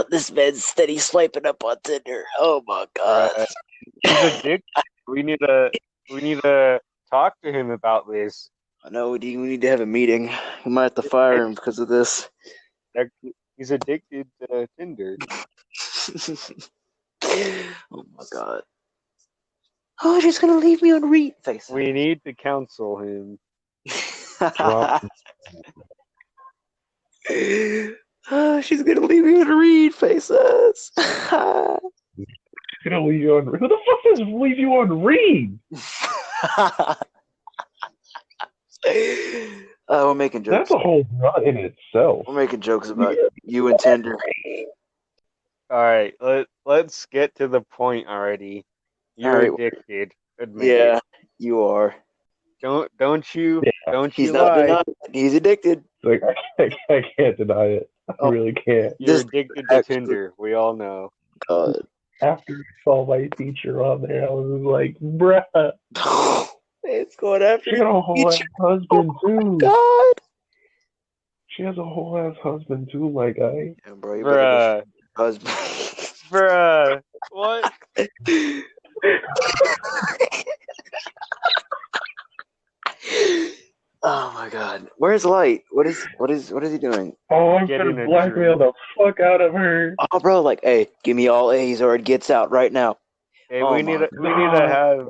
This man's steady swiping up on Tinder. Oh my god. He's addicted. We need to talk to him about this. I know we need to have a meeting. We might have to fire him because of this. He's addicted to Tinder. Oh my god. Oh, she's gonna leave me on read face. We need to counsel him. Oh, she's gonna leave me on read faces. Gonna leave you on. Who the fuck does leave you on read? We're making jokes. That's a whole run in itself. We're making jokes about you and Tinder. All right, let's get to the point already. You're addicted. Admit yeah, it. You are. Don't you He's lie. Not he's addicted. Like I can't deny it. I really can't. You're addicted to Tinder. We all know. God. After I saw my feature on there, I was like, bruh. It's going after She got a whole ass husband too. God. She has a whole ass husband too, my guy. Yeah, bro, you Bruh. Husband. Bruh. What? Oh my god. Where's Light? What is he doing? Oh, I'm gonna blackmail the fuck out of her. Oh bro, like, hey, give me all A's or it gets out right now. Hey, we need to have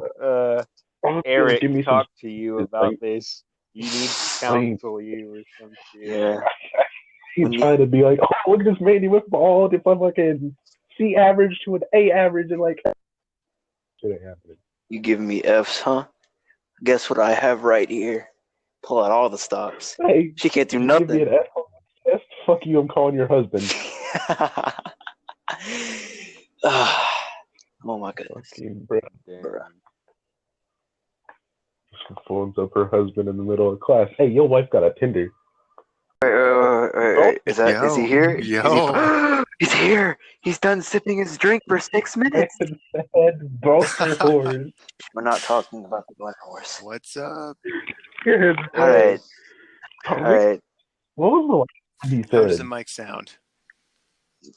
Eric talk to you about this. You need to counsel you or some shit. Yeah. He's trying to be like, oh, look at this man, he went from all the fucking C average to an A average and like shit ain't happening. You giving me F's, huh? Guess what I have right here? Pull out all the stops. Hey, she can't do nothing. Give me an F. Fuck you, I'm calling your husband. Oh my goodness. Fucking bruh. Phones up her husband in the middle of class. Hey, your wife got a Tinder. Wait. Is he here? Yo. He's here. He's done sipping his drink for 6 minutes. Both are whores. We're not talking about the black horse. What's up? All right. What was the last he said? How does the mic sound?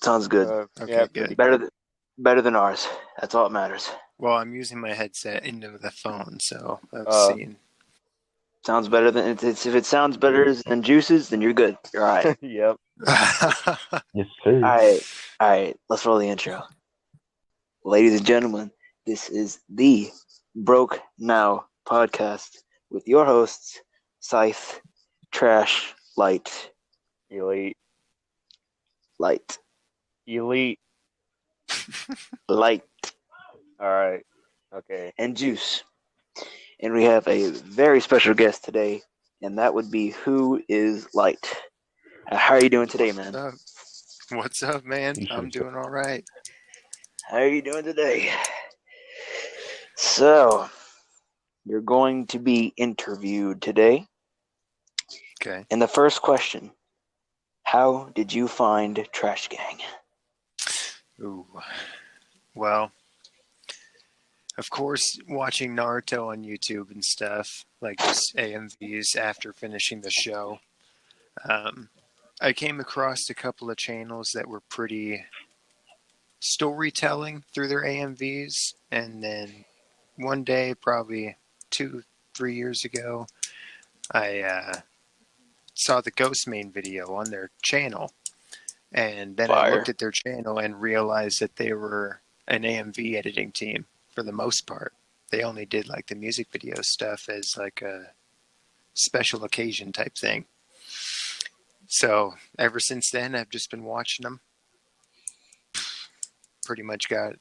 Sounds good. Okay, good. Better than ours. That's all that matters. Well, I'm using my headset into the phone, so I've seen. Sounds better than if it sounds better than Juice's, then you're good. You're all right. Yep. Yes, sir. All right. Let's roll the intro. Ladies and gentlemen, this is the Broke Now podcast with your hosts, Scythe, Trash, Light, Elite, Light. All right. Okay. And Juice. And we have a very special guest today, and that would be Who is Light. How are you doing today, man? What's up, man? I'm doing all right. How are you doing today? So, you're going to be interviewed today. Okay. And the first question, how did you find Trash Gang? Ooh. Well, of course, watching Naruto on YouTube and stuff, like just AMVs after finishing the show. I came across a couple of channels that were pretty storytelling through their AMVs, and then one day, probably 2-3 years ago, I saw the Ghost Main video on their channel, and then I looked at their channel and realized that they were an AMV editing team for the most part. They only did like the music video stuff as like a special occasion type thing. So ever since then, I've just been watching them. Pretty much got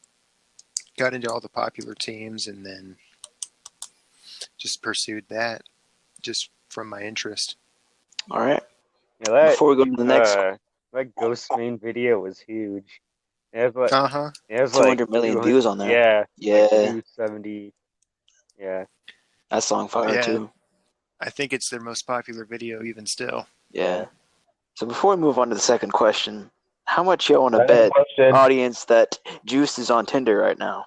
into all the popular teams, and then just pursued that just from my interest. All right. Yeah, before we go to the next, that Ghost Main video was huge. It has like, it has 200 million views on there. Yeah. Like 270. Yeah. That song fire too. I think it's their most popular video even still. Yeah. So before we move on to the second question, how much you want to bet, audience, that Juice is on Tinder right now?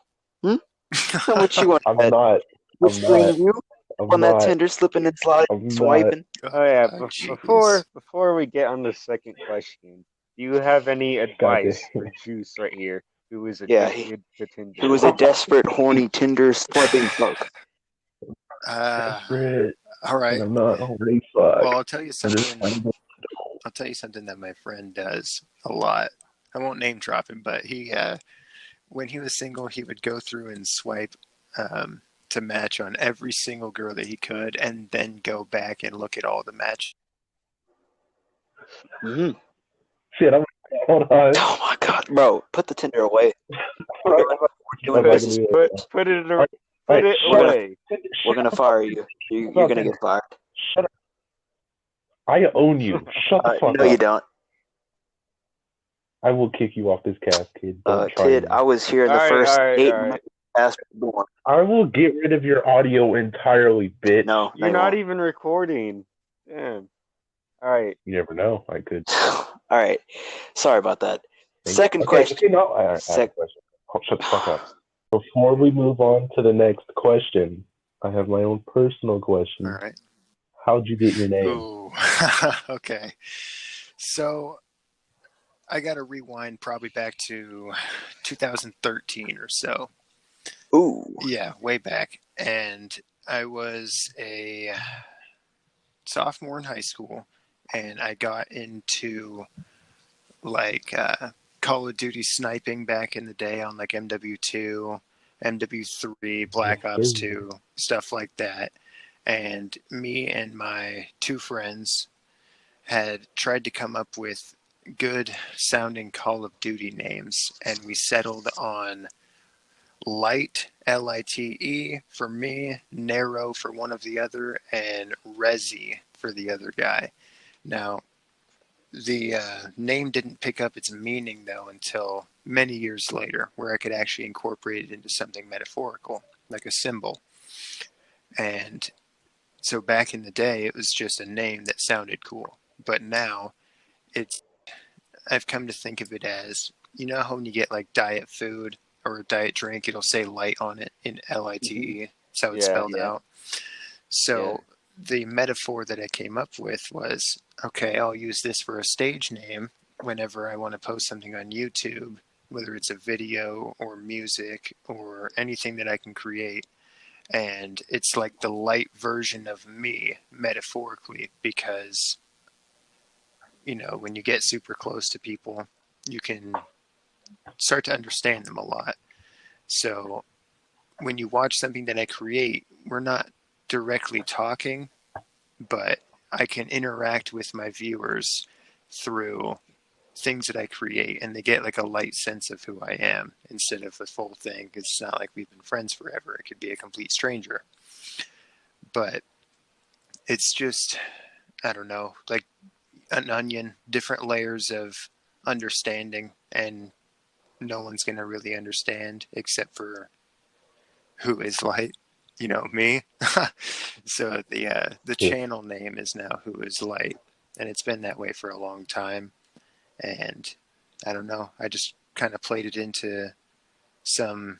How much you want to bet? I'm not. On that Tinder, slipping and sliding, I'm not. swiping. Oh yeah. jeez. Before we get on the second question, do you have any Goddamn. advice for Juice right here, who is Yeah, addicted to Tinder? he was a desperate, horny Tinder swiping fuck. Desperate, All and right. I'm not already fuck. Well, I'll tell you I'm just something. I'll tell you something that my friend does a lot. I won't name drop him, but he, when he was single, he would go through and swipe to match on every single girl that he could, and then go back and look at all the match. Mm-hmm. Shit, hold on. Oh my god, bro! Put the Tinder away. Doing Put, business. put it Right, away. We're gonna fire you. You're gonna get fired. Shut up. I own you. Shut the fuck No, up. you don't. I will kick you off this cast, kid. Don't try Kid, me. I was here in the first 8 minutes past born. I will get rid of your audio entirely, bitch. No, You're not even recording. Damn. All right. You never know. I could. All right. Sorry about that. Second question. Okay, no, I have a question. Oh, shut the fuck up. Before we move on to the next question, I have my own personal question. All right. How'd you get your name? Ooh. Okay. So I got to rewind probably back to 2013 or so. Ooh. Yeah, way back. And I was a sophomore in high school, and I got into like Call of Duty sniping back in the day on like MW2, MW3, Black Ops 2, stuff like that. And me and my two friends had tried to come up with good sounding Call of Duty names, and we settled on Light, Lite, for me, Narrow for one of the other, and Resi for the other guy. Now, the name didn't pick up its meaning, though, until many years later, where I could actually incorporate it into something metaphorical, like a symbol. And so back in the day, it was just a name that sounded cool. But now, I've come to think of it as, you know how when you get like diet food or a diet drink, it'll say light on it in Lite. Mm-hmm. That's how it's spelled out. So the metaphor that I came up with was, okay, I'll use this for a stage name whenever I want to post something on YouTube, whether it's a video or music or anything that I can create. And it's like the light version of me, metaphorically, because, you know, when you get super close to people, you can start to understand them a lot. So when you watch something that I create, we're not directly talking, but I can interact with my viewers through things that I create, and they get like a light sense of who I am instead of the full thing. It's not like we've been friends forever. It could be a complete stranger. But it's just, I don't know, like an onion, different layers of understanding, and no one's going to really understand except for Whoislite, you know, me. So the channel name is now Whoislite, and it's been that way for a long time. And I don't know, I just kind of played it into some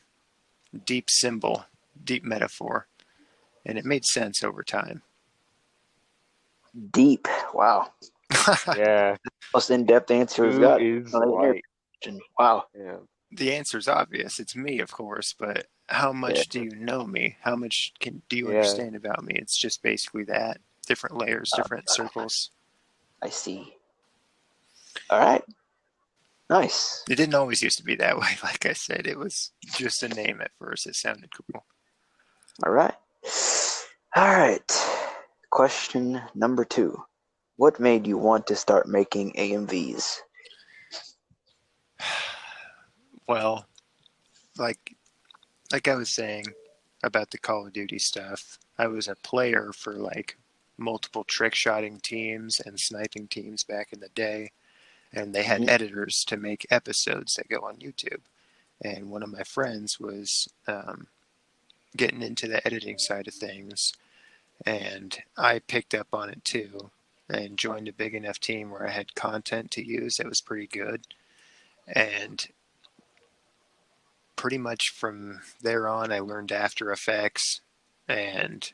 deep symbol, deep metaphor, and it made sense over time. Deep. Wow. Yeah. Most in-depth answer we've got. Is light. Wow. Yeah. The answer's obvious. It's me, of course, but how much do you know me? How much do you understand about me? It's just basically that. Different layers, different circles. I see. All right. Nice. It didn't always used to be that way. Like I said, it was just a name at first. It sounded cool. All right. All right. Question number 2. What made you want to start making AMVs? Well, like I was saying about the Call of Duty stuff, I was a player for like multiple trick shotting teams and sniping teams back in the day, and they had editors to make episodes that go on YouTube. And one of my friends was getting into the editing side of things, and I picked up on it too and joined a big enough team where I had content to use that was pretty good. And pretty much from there on, I learned After Effects and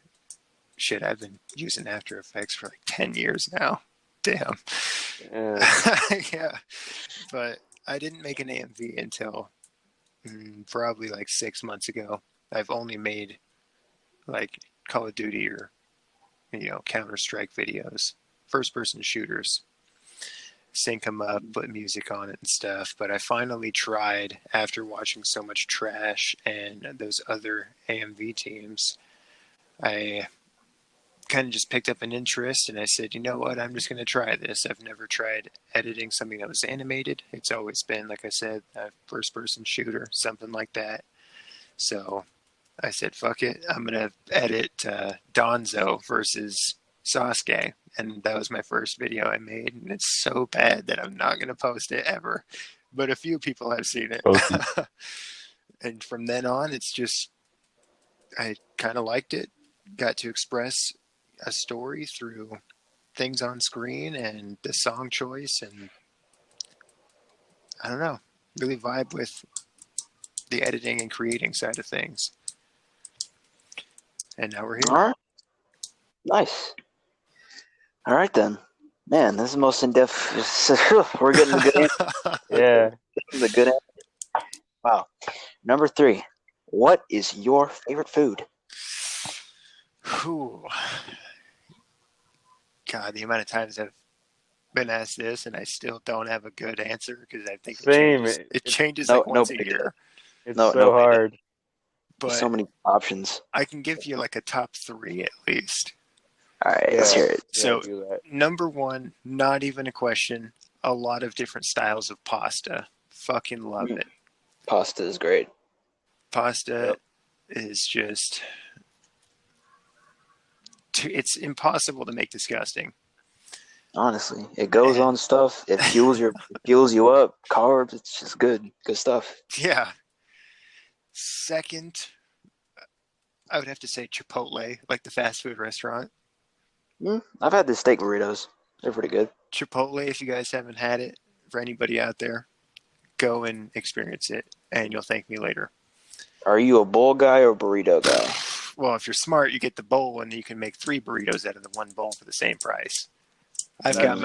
shit, I've been using After Effects for like 10 years now. Damn. Yeah. But I didn't make an AMV until probably like 6 months ago. I've only made like Call of Duty or, Counter-Strike videos, first-person shooters. Sync them up, put music on it and stuff. But I finally tried, after watching so much trash and those other AMV teams, I kind of just picked up an interest, and I said, you know what, I'm just going to try this. I've never tried editing something that was animated. It's always been, like I said, a first-person shooter, something like that. So I said, fuck it, I'm going to edit Donzo versus Sasuke. And that was my first video I made, and it's so bad that I'm not going to post it ever. But a few people have seen it. And from then on, it's just, I kind of liked it. Got to express a story through things on screen and the song choice, and I don't know, really vibe with the editing and creating side of things. And now we're here. All right. Nice. All right, then. Man, this is the most in-depth. We're getting the good answer. Yeah. The good answer. Wow. Number 3. What is your favorite food? Ooh. God, the amount of times I've been asked this and I still don't have a good answer because I think it changes like once a year. It's so hard. But so many options. I can give you like a top 3 at least. All right, let's hear it. So, number 1, not even a question, a lot of different styles of pasta. Fucking love it. Pasta is great. Pasta is just... It's impossible to make disgusting. Honestly, it goes on stuff. It fuels you up. Carbs. It's just good stuff. Yeah. Second, I would have to say Chipotle, like the fast food restaurant. I've had the steak burritos. They're pretty good. Chipotle, if you guys haven't had it, for anybody out there, go and experience it, and you'll thank me later. Are you a bowl guy or burrito guy? Well, if you're smart, you get the bowl, and you can make 3 burritos out of the one bowl for the same price. I've got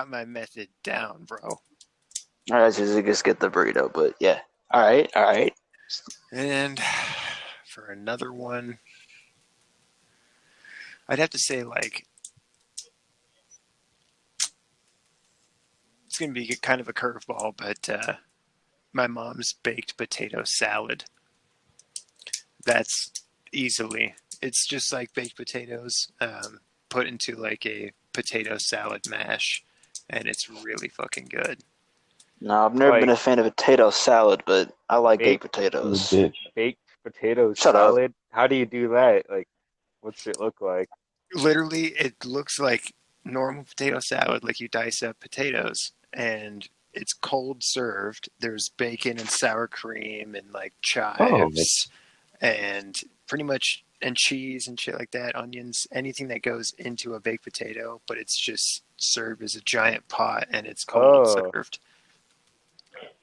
my method down, bro. All right, so just get the burrito, but yeah. All right. And for another one, I'd have to say like it's going to be kind of a curveball, but my mom's baked potato salad. That's easily, it's just like baked potatoes put into like a potato salad mash, and it's really fucking good. No, I've never been a fan of potato salad, but I like baked potatoes. Baked potato salad? How do you do that? Like, what's it look like? Literally, it looks like normal potato salad, like you dice up potatoes, and it's cold served. There's bacon and sour cream and like chives and pretty much, and cheese and shit like that, onions, anything that goes into a baked potato, but it's just served as a giant pot and it's cold served.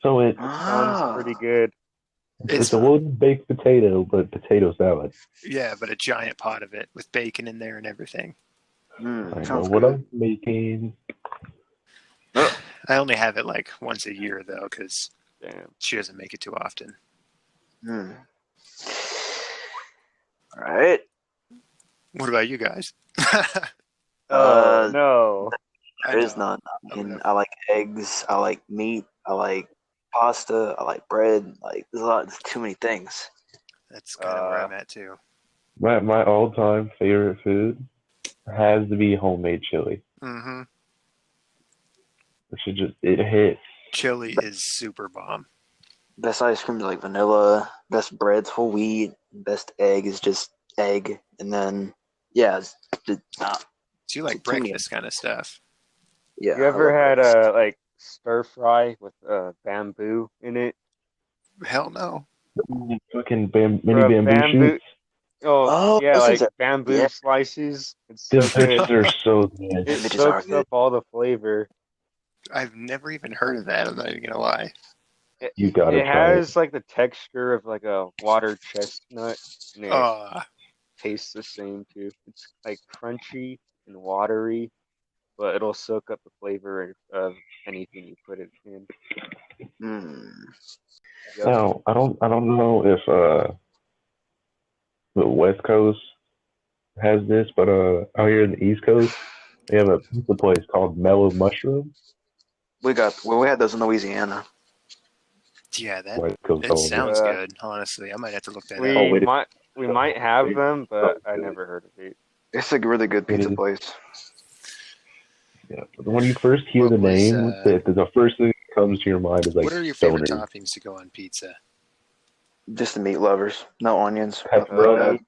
So it sounds pretty good. It's a little baked potato, but potato salad. Yeah, but a giant pot of it with bacon in there and everything. I know what I'm making. I only have it like once a year though, because she doesn't make it too often. All right. What about you guys? No. There is none. I like eggs. I like meat. I like pasta. I like bread. Like there's too many things. That's kind of where I'm at too. My all-time favorite food has to be homemade chili. Mm-hmm. It hits. Chili is super bomb. Best ice cream is like vanilla. Best bread's whole wheat. Best egg is just egg. And then, So you like breakfast kind of stuff. Yeah. You ever had like stir fry with bamboo in it? Hell no. Fucking mini bamboo shoots. Oh yeah, like bamboo slices. It's so good. They're so good. It soaks up all the flavor. I've never even heard of that. I'm not even gonna lie. You gotta try it. It has like the texture of like a water chestnut. tastes the same too. It's like crunchy and watery, but it'll soak up the flavor of anything you put it in. Yep. Now, I don't know if the West Coast has this, but out here in the East Coast, they have a pizza place called Mellow Mushroom. We had those in Louisiana. Yeah, West Coast it only. sounds good. Honestly, I might have to look that up. We might have them, but I never heard of it. It's a really good pizza place. Yeah, but when you first hear the name, the first thing that comes to your mind is like. What are your favorite toppings to go on pizza? Just the meat lovers, no onions. Pepperoni,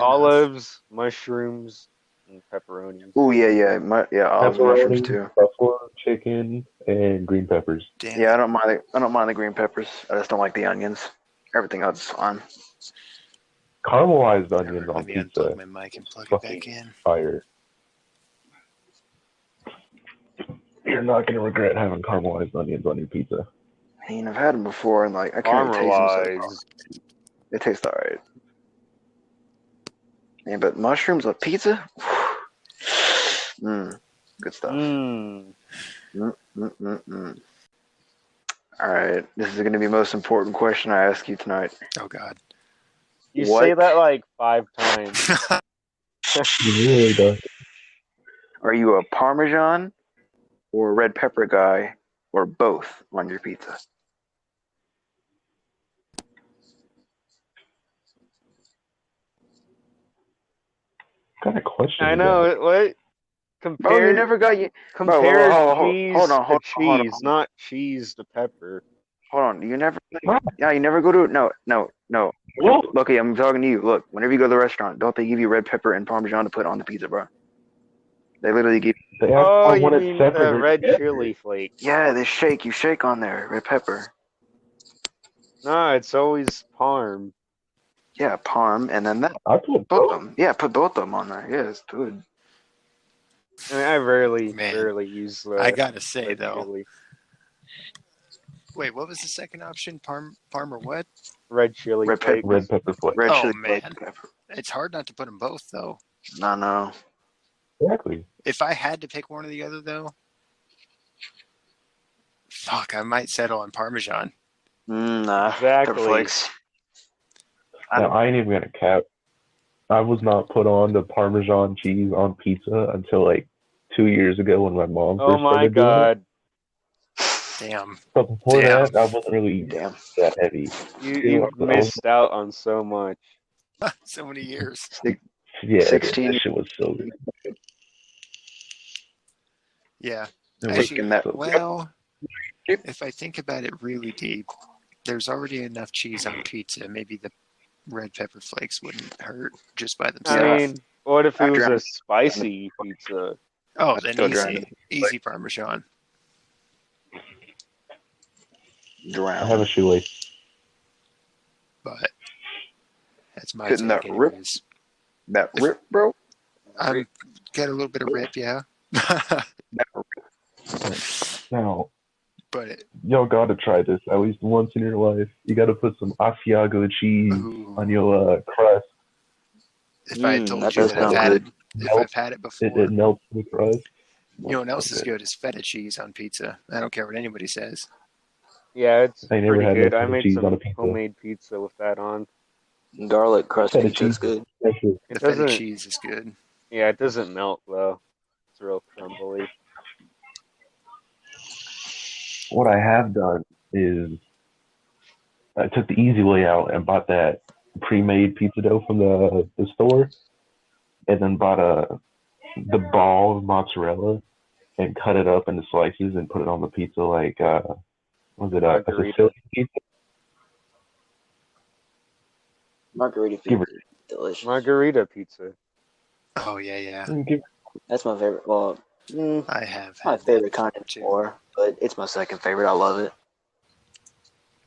olives, mushrooms, and pepperoni. Oh yeah, olives, mushrooms too. Buffalo chicken, and green peppers. Damn. Yeah, I don't mind the green peppers. I just don't like the onions. Everything else is fine. Caramelized onions on Let me pizza. unplug my mic and plug it back in. Fire. You're not gonna regret having caramelized onions on your pizza. I mean, I've had them before, and like I can't taste them. So they taste alright. Yeah, but mushrooms on pizza, good stuff. All right, this is going to be the most important question I ask you tonight. Oh God! You say that like 5 times. You really do. Are you a Parmesan or a red pepper guy, or both on your pizza? What kind of question? I know what. Compare. You never got you. Compare cheese to cheese, not cheese to pepper. Hold on, you never. Yeah, you never go to no. Okay, I'm talking to you. Look, whenever you go to the restaurant, don't they give you red pepper and Parmesan to put on the pizza, bro? They literally give. Oh, you mean the red chili flakes? Yeah, you shake on there, red pepper. No, it's always parm. Yeah, parm, and then that. I put both of them. Yeah, put both of them on there. Yeah, it's good. I mean, I rarely use the. I gotta say though. Chili. Wait, what was the second option? Parm or what? Red chili flakes. Red pepper flakes. Red chili man, it's hard not to put them both though. No. Exactly. If I had to pick one or the other though, fuck, I might settle on Parmesan. Nah, exactly. Pepper flakes. I ain't even gonna cap. I was not put on the Parmesan cheese on pizza until like 2 years ago when my mom first started doing it. Damn. But before that, I wasn't really that heavy. You missed out on so much. So many years. Yeah, 16. that shit was so good. Yeah. Actually, well, if I think about it really deep, there's already enough cheese on pizza. Maybe the red pepper flakes wouldn't hurt just by themselves. I mean, what if it was a spicy pizza? Oh, then easy Parmesan. I have a shoelace. But that's my take that anyways. Rip? That rip, bro? I got a little bit of rip, yeah. Now, but y'all gotta try this at least once in your life. You gotta put some Asiago cheese on your crust. If I told you that I've had it before, it melts the crust. You know what else is good is feta cheese on pizza. I don't care what anybody says. Yeah, it's pretty good. I made some pizza. homemade pizza with that on. Garlic crust pizza is good. The feta cheese is good. Yeah, it doesn't melt though. It's real crumbly. What I have done is I took the easy way out and bought that pre-made pizza dough from the store, and then bought the ball of mozzarella and cut it up into slices and put it on the pizza like was it a Sicilian pizza? Margarita pizza, delicious. Margarita pizza. Oh yeah. That's my favorite. Well, I have my favorite kind of more, but it's my second favorite. I love it.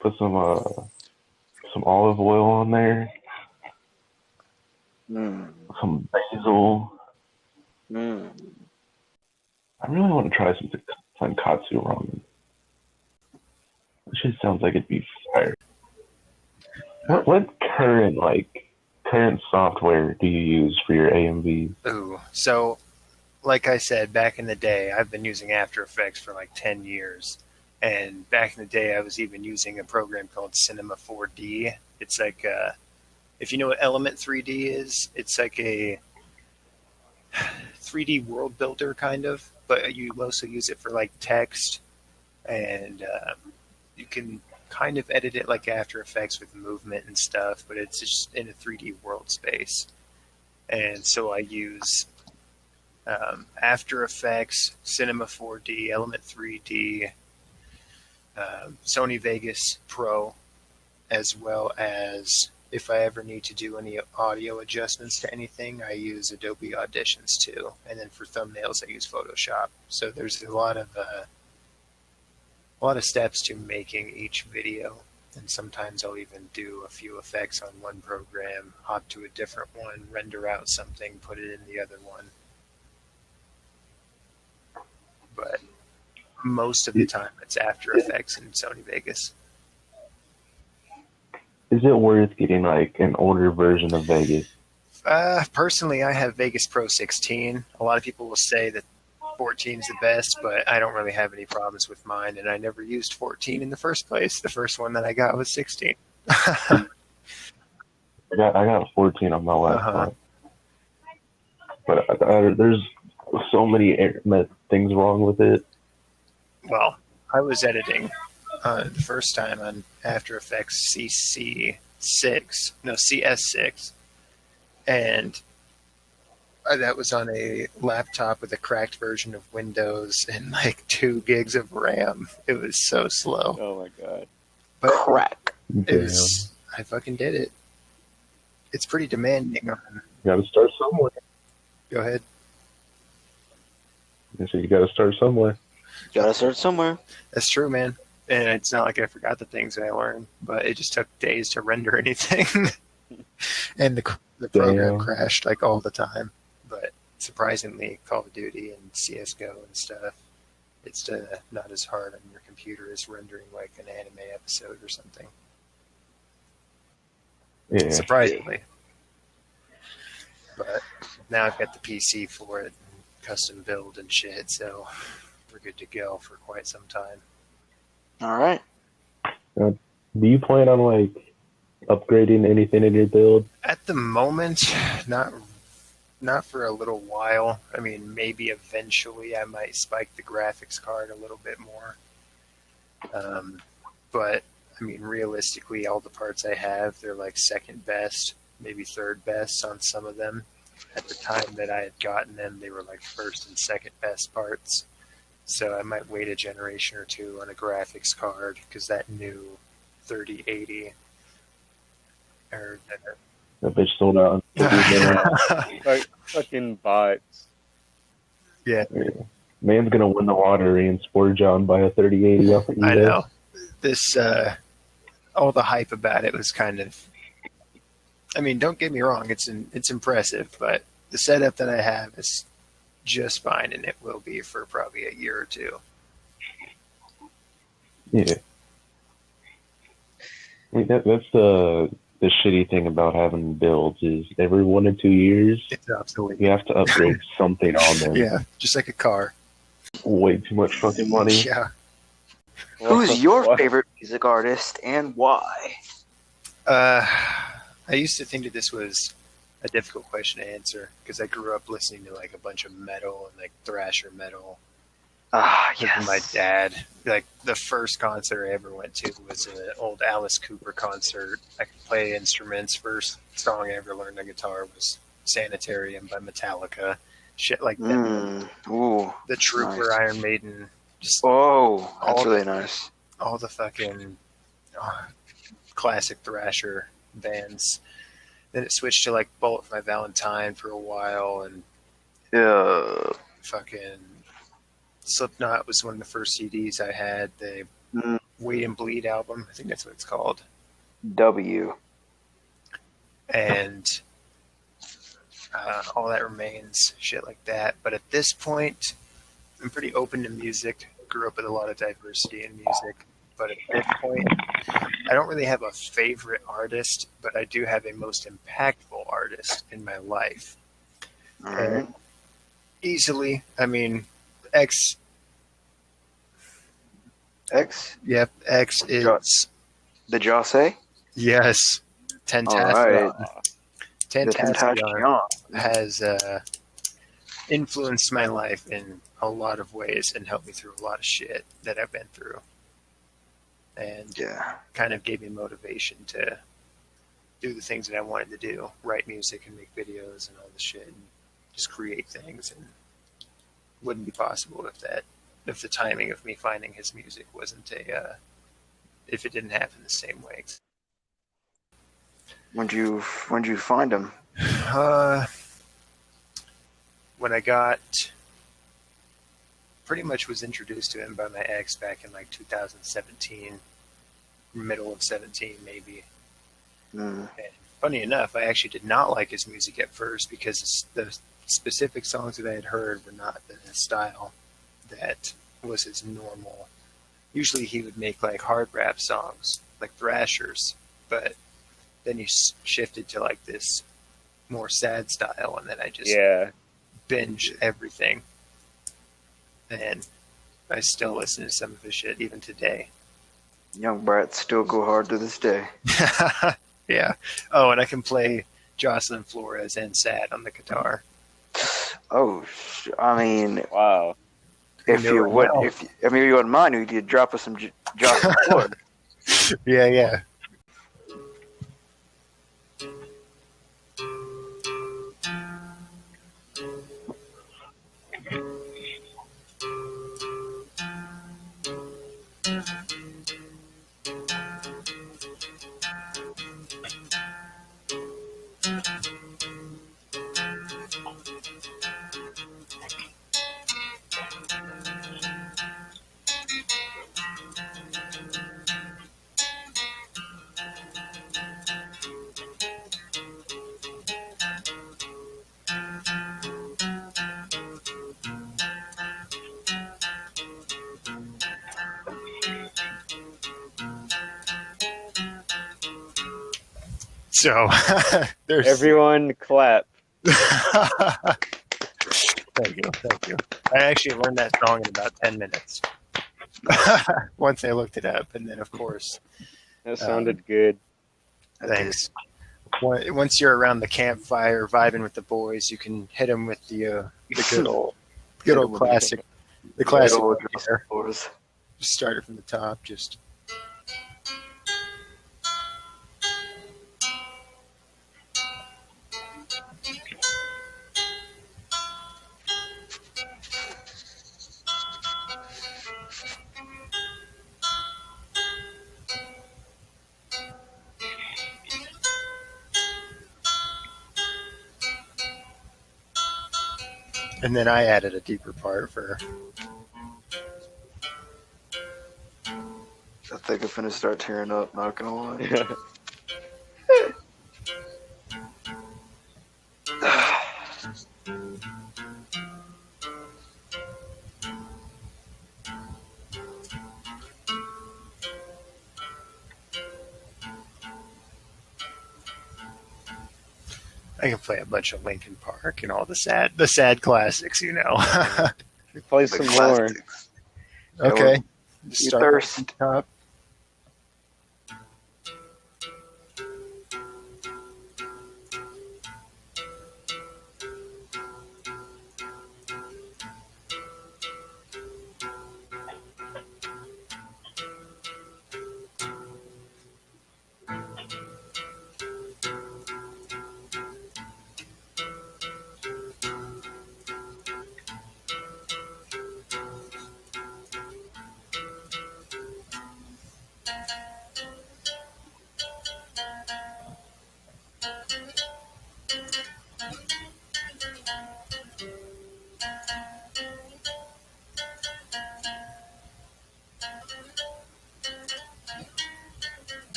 Put some olive oil on there. Some basil. I really want to try some tonkatsu ramen. It just sounds like it'd be fire. What current current software do you use for your AMVs? Ooh, so like I said, back in the day, I've been using After Effects for like 10 years. And back in the day, I was even using a program called Cinema 4D. It's like, if you know what Element 3D is, it's like a 3D world builder kind of, but you also use it for like text, and you can kind of edit it like After Effects with movement and stuff, but it's just in a 3D world space. And so I use After Effects, Cinema 4D, Element 3D, Sony Vegas Pro, as well as if I ever need to do any audio adjustments to anything, I use Adobe Auditions too. And then for thumbnails, I use Photoshop. So there's a lot of steps to making each video. And sometimes I'll even do a few effects on one program, hop to a different one, render out something, put it in the other one. But most of the time, it's After Effects and Sony Vegas. Is it worth getting like an older version of Vegas? Personally, I have Vegas Pro 16. A lot of people will say that 14 is the best, but I don't really have any problems with mine, and I never used 14 in the first place. The first one that I got was 16. I got 14 on my laptop. But there's so many things wrong with it. Well, I was editing the first time on After Effects CS6, and that was on a laptop with a cracked version of Windows and like 2 gigs of RAM. It was so slow. Oh my god! But crack. I fucking did it. It's pretty demanding. You gotta start somewhere. Go ahead. So you gotta start somewhere. Gotta start somewhere. That's true, man. And it's not like I forgot the things that I learned, but it just took days to render anything. And the program crashed like all the time. But surprisingly, Call of Duty and CSGO and stuff, it's not as hard on your computer as rendering like an anime episode or something. Yeah. Surprisingly. But now I've got the PC for it, custom build and shit, so we're good to go for quite some time. All right. Do you plan on like upgrading anything in your build? At the moment, not for a little while. I mean, maybe eventually I might spike the graphics card a little bit more. But I mean, realistically, all the parts I have, they're like second best, maybe third best on some of them. At the time that I had gotten them, they were like first and second best parts. So I might wait a generation or two on a graphics card, because that new 3080 That bitch sold out. Like fucking bots. Yeah. Man's gonna win the lottery and splurge on buy a 3080 off of eBay. I know. This all the hype about it was kind of. I mean, don't get me wrong; it's impressive, but the setup that I have is just fine, and it will be for probably a year or two. Yeah. I mean, that's the shitty thing about having builds is every 1 to 2 years, It's obsolete. you have to upgrade something on them. Yeah, just like a car. Way too much fucking money. Yeah. Who's your favorite music artist and why? I used to think that this was a difficult question to answer because I grew up listening to like a bunch of metal and like thrasher metal. Yes. With my dad. Like the first concert I ever went to was an old Alice Cooper concert. I could play instruments. First song I ever learned on guitar was Sanitarium by Metallica. Shit like that. Ooh, The Trooper, nice. Iron Maiden. Just that's really nice. all the fucking classic thrasher bands. Then it switched to like Bullet for My Valentine for a while, and fucking Slipknot was one of the first CDs I had. The Wait and Bleed album, I think that's what it's called. W. And All That Remains, shit like that. But at this point, I'm pretty open to music. Grew up with a lot of diversity in music. But at this point, I don't really have a favorite artist, but I do have a most impactful artist in my life. All right. And easily, I mean, X. X. Yep, X is Did y'all say? yes. All Tentacion. right. The Tentacion. has influenced my life in a lot of ways and helped me through a lot of shit that I've been through. And Yeah. kind of gave me motivation to do the things that I wanted to do, write music and make videos and all the shit and just create things. And wouldn't be possible if the timing of me finding his music wasn't if it didn't happen the same way. When'd you find him? When I got pretty much was introduced to him by my ex back in like 2017, middle of 17 maybe. And funny enough, I actually did not like his music at first because the specific songs that I had heard were not the style that was his normal. Usually he would make like hard rap songs, like thrashers, but then he shifted to like this more sad style, and then I just binge everything. And I still listen to some of his shit even today. Young brats still go hard to this day. Yeah. Oh, and I can play Jocelyn Flores and Sad on the guitar. Oh, I mean, wow. If you wouldn't mind, you could drop us some Jocelyn Flores. Yeah. So there's everyone clap. Thank you. I actually learned that song in about 10 minutes. Once I looked it up, and then of course that sounded good. Thanks. Once you're around the campfire vibing with the boys, you can hit them with the good old classic, the classic. Just start it from the top. Just. And then I added a deeper part for. I think I'm finna start tearing up, not gonna lie. I can play a bunch of Linkin Park and all the sad classics, you know. Play some more. Okay. You thirst. Top.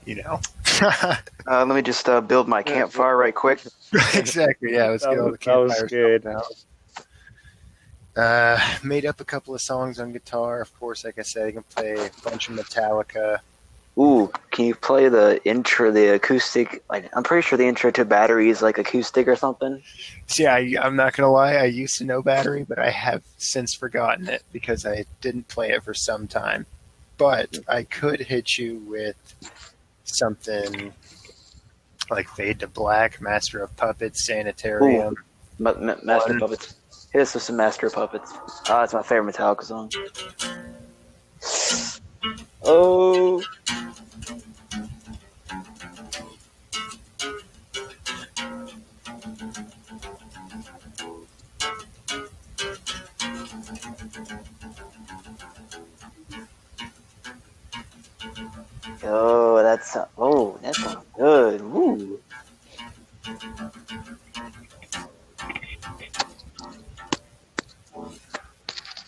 you know. Let me just build my campfire right quick. Exactly. Yeah, let's get all the campfire stuff out. Made up a couple of songs on guitar. Of course, like I said, I can play a bunch of Metallica. Ooh, can you play the intro, the acoustic? Like, I'm pretty sure the intro to Battery is like acoustic or something. See, I'm not gonna lie. I used to know Battery, but I have since forgotten it because I didn't play it for some time. But I could hit you with something like Fade to Black, Master of Puppets, Sanitarium. Master of Puppets. Hit us with some Master of Puppets. Ah, it's my favorite Metallica song. Oh. Oh, that sounds good. Woo.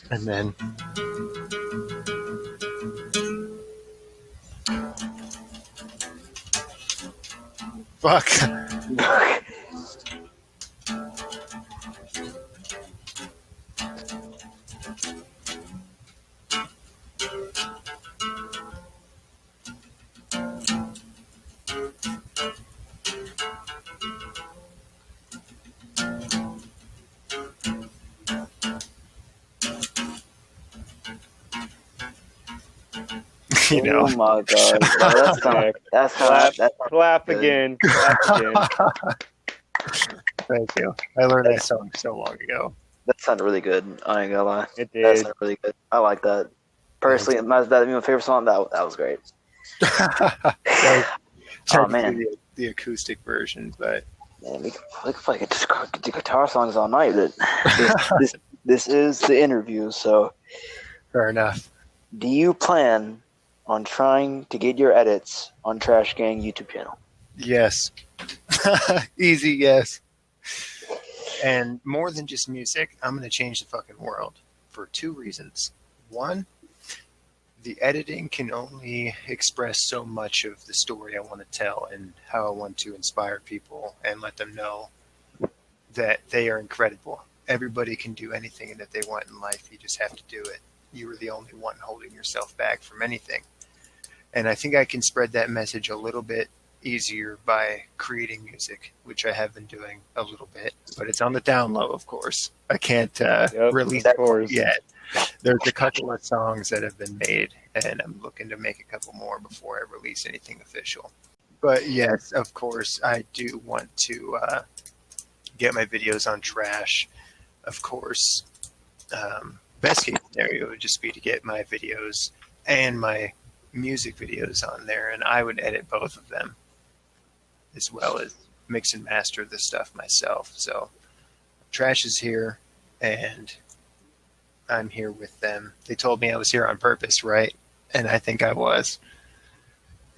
And then fuck. You know. Oh my god. Yeah, that's clap again. Clap again. Thank you. I learned that song so long ago. That sounded really good. I ain't gonna lie. It did. That sounded really good. I like that. Personally, that'd be my favorite song. That was great. Oh man, the acoustic version, but man, we could play guitar songs all night. But this is the interview, so fair enough. Do you plan on trying to get your edits on Trash Gang YouTube channel? Yes. Easy yes. And more than just music, I'm going to change the fucking world for two reasons. One, the editing can only express so much of the story I want to tell and how I want to inspire people and let them know that they are incredible. Everybody can do anything that they want in life. You just have to do it. You are the only one holding yourself back from anything. And I think I can spread that message a little bit easier by creating music, which I have been doing a little bit, but it's on the down low, of course. I can't release that yet. There's a couple of songs that have been made, and I'm looking to make a couple more before I release anything official. But yes, of course, I do want to get my videos on Trash. Of course, best case scenario would just be to get my videos and my music videos on there, and I would edit both of them as well as mix and master the stuff myself. So Trash is here, and I'm here with them. They told me I was here on purpose, right? And I think I was.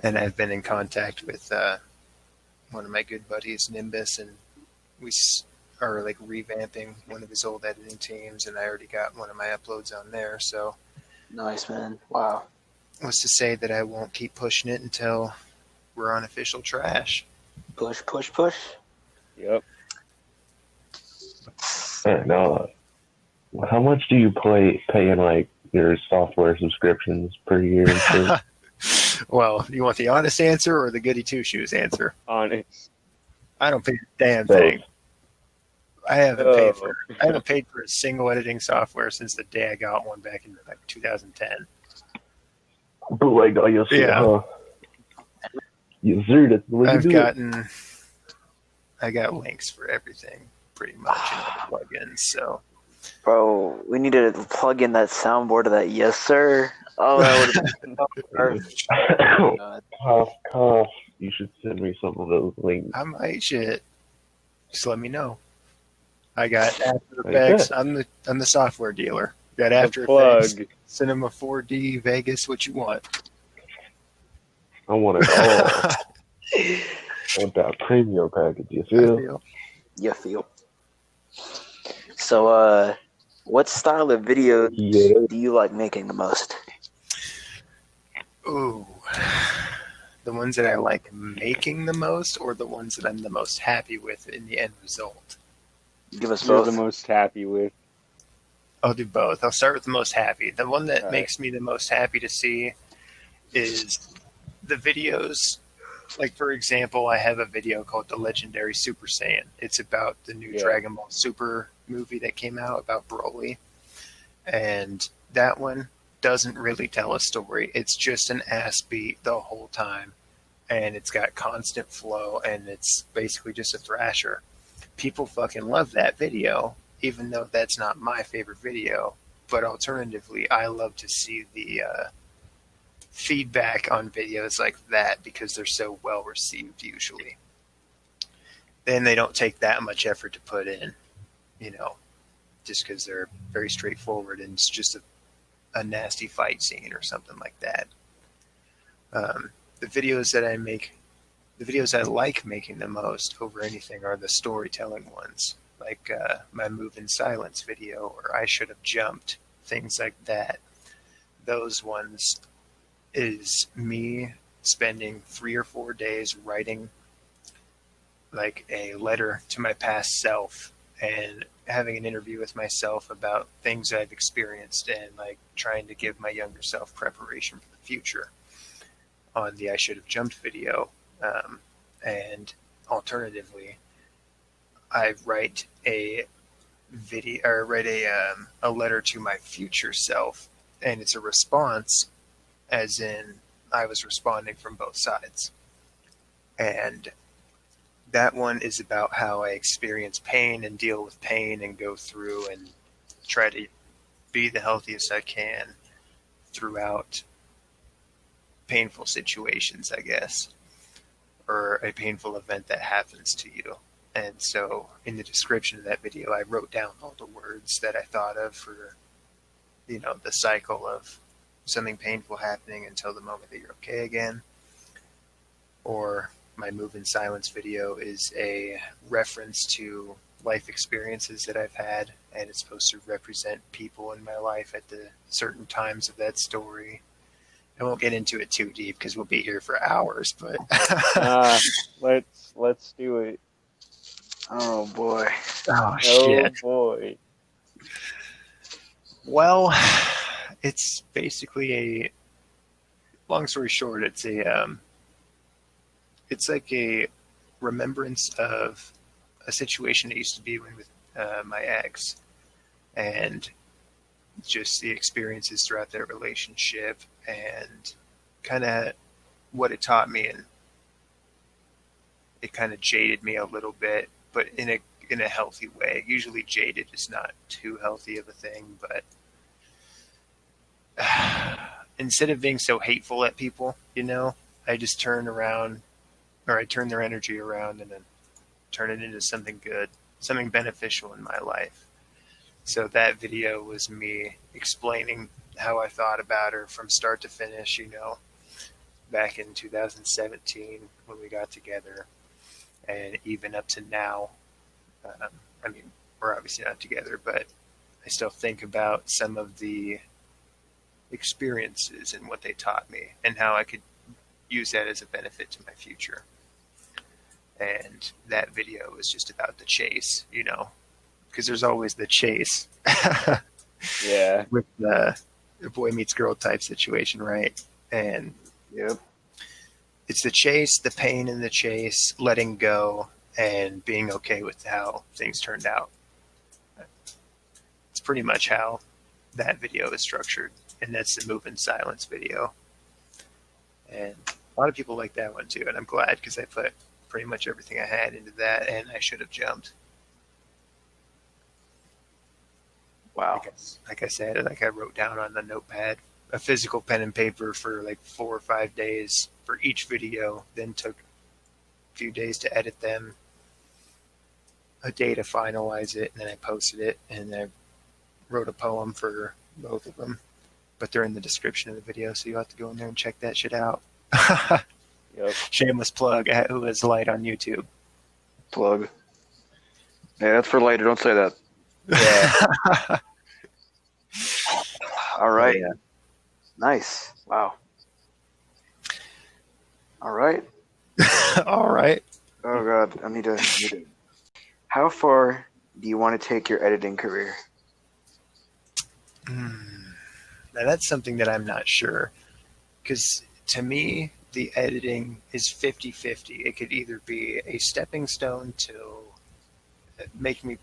And I've been in contact with one of my good buddies, Nimbus, and we are like revamping one of his old editing teams, and I already got one of my uploads on there. So nice, man. Wow. What's to say that I won't keep pushing it until we're on official Trash? Push, push, push. Yep. No. How much do you pay in like your software subscriptions per year? Well, you want the honest answer or the goody two shoes answer? Honest. I don't pay a damn thing. I haven't paid for a single editing software since the day I got one back in like 2010. Bootleg all your shit, huh? Yes, sir. That's the way you do it. I got links for everything pretty much in the plugins. So, bro, we need to plug in that soundboard of that. Yes, sir. Oh, that would have been perfect. Cough. You should send me some of those links. I might shit. Just let me know. I got After Effects. I'm the software dealer. Got After Effects, Cinema 4D, Vegas. What you want? I want it all. I want that premium package. You feel? You feel. So, what style of video do you like making the most? Ooh. The ones that I like making the most, or the ones that I'm the most happy with in the end result? Give us You're both. the most happy with. I'll do both. I'll start with the most happy. The one that All makes me the most happy to see is the videos. Like, for example, I have a video called The Legendary Super Saiyan. It's about the new Dragon Ball Super movie that came out about Broly. And that one doesn't really tell a story. It's just an ass beat the whole time. And it's got constant flow, and it's basically just a thrasher. People fucking love that video, even though that's not my favorite video. But alternatively, I love to see the feedback on videos like that because they're so well received usually. Then they don't take that much effort to put in, just because they're very straightforward and it's just a nasty fight scene or something like that. The videos that I make, the videos I like making the most over anything are the storytelling ones, like my Move in Silence video or I Should Have Jumped, things like that. Those ones is me spending 3 or 4 days writing like a letter to my past self and having an interview with myself about things I've experienced and like trying to give my younger self preparation for the future on the I Should Have Jumped video. And alternatively, I write a video or write a letter to my future self, and it's a response, as in I was responding from both sides. And that one is about how I experience pain and deal with pain and go through and try to be the healthiest I can throughout painful situations, I guess, or a painful event that happens to you. And so in the description of that video, I wrote down all the words that I thought of for, the cycle of something painful happening until the moment that you're okay again. Or my Move in Silence video is a reference to life experiences that I've had, and it's supposed to represent people in my life at the certain times of that story. I won't get into it too deep because we'll be here for hours, but let's do it. Oh boy. Oh shit. Oh boy. Well, it's basically long story short, it's like a remembrance of a situation I used to be in with my ex, and just the experiences throughout that relationship and kind of what it taught me. And it kind of jaded me a little bit, but in a healthy way. Usually jaded is not too healthy of a thing, but instead of being so hateful at people, I just turn around, or I turn their energy around and then turn it into something good, something beneficial in my life. So that video was me explaining how I thought about her from start to finish, back in 2017 when we got together, and even up to now. We're obviously not together, but I still think about some of the experiences and what they taught me and how I could use that as a benefit to my future. And that video is just about the chase, because there's always the chase. Yeah. With the boy meets girl type situation, right? And Yep. It's the chase, the pain in the chase, letting go, and being okay with how things turned out. It's pretty much how that video is structured, and that's the Move in Silence video. And a lot of people like that one too, and I'm glad because I put pretty much everything I had into that, and I Should Have Jumped. Wow. Like I said, I wrote down on the notepad a physical pen and paper for like 4 or 5 days for each video, then took a few days to edit them, a day to finalize it, and then I posted it, and I wrote a poem for both of them. But they're in the description of the video, so you'll have to go in there and check that shit out. Yep. Shameless plug at Whoislite on YouTube. Plug. Yeah, that's for later. Don't say that. Yeah. All right. Yeah. Nice. Wow. All right. All right. Oh God, I need to. How far do you want to take your editing career? Now that's something that I'm not sure. Because to me, the editing is 50-50. It could either be a stepping stone to make me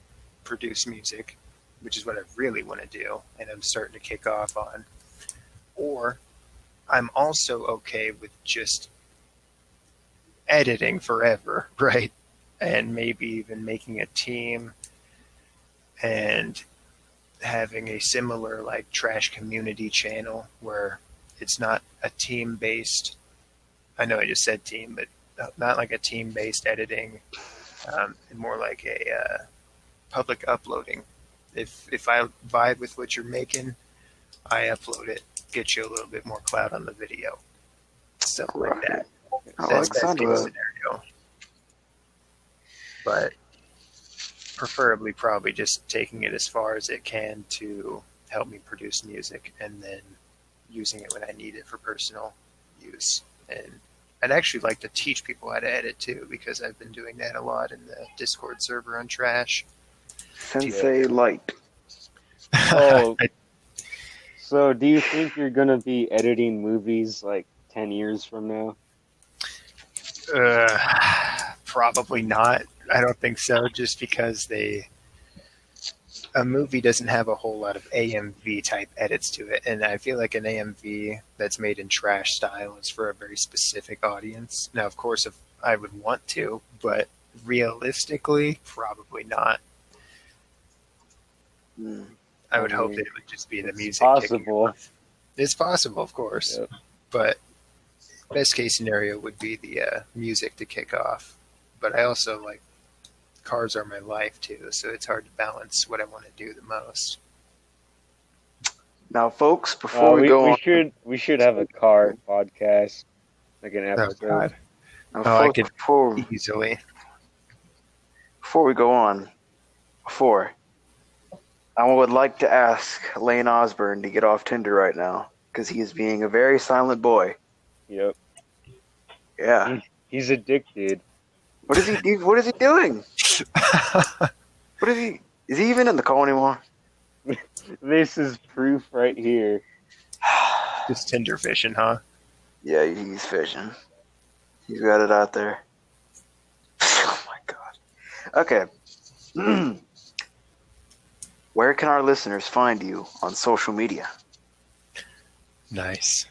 produce music, which is what I really want to do, and I'm starting to kick off on. Or I'm also okay with just editing forever, right? And maybe even making a team and having a similar like trash community channel where it's not a team based. I know I just said team, but not like a team based editing, and more like a public uploading. If I vibe with what you're making, I upload it, get you a little bit more clout on the video, stuff like that. I That's like the best sound case of it. scenario. But preferably probably just taking it as far as it can to help me produce music and then using it when I need it for personal use. And I'd actually like to teach people how to edit too, because I've been doing that a lot in the Discord server on Trash. Sensei Light. Oh, so do you think you're gonna be editing movies like 10 years from now? Probably not. I don't think so, just because a movie doesn't have a whole lot of AMV type edits to it, and I feel like an AMV that's made in Trash style is for a very specific audience. Now, of course, if I would want to, but realistically, probably not. I would hope that it would just be the music. Possible. It's possible, of course, Yep. but best case scenario would be the music to kick off. But I also like cars are my life too, so it's hard to balance what I want to do the most. Now, folks, before we go on, we should have a car podcast, like an Oh episode. God! now, I folks, could easily. before we go on, I would like to ask Lane Osborne to get off Tinder right now because he is being a very silent boy. Yep. Yeah. He's addicted. What is he do? What is he doing? What is he? Is he even in the call anymore? This is proof right here. Just Tinder fishing, huh? Yeah, he's fishing. He's got it out there. Oh my God. Okay. Where can our listeners find you on social media? Nice.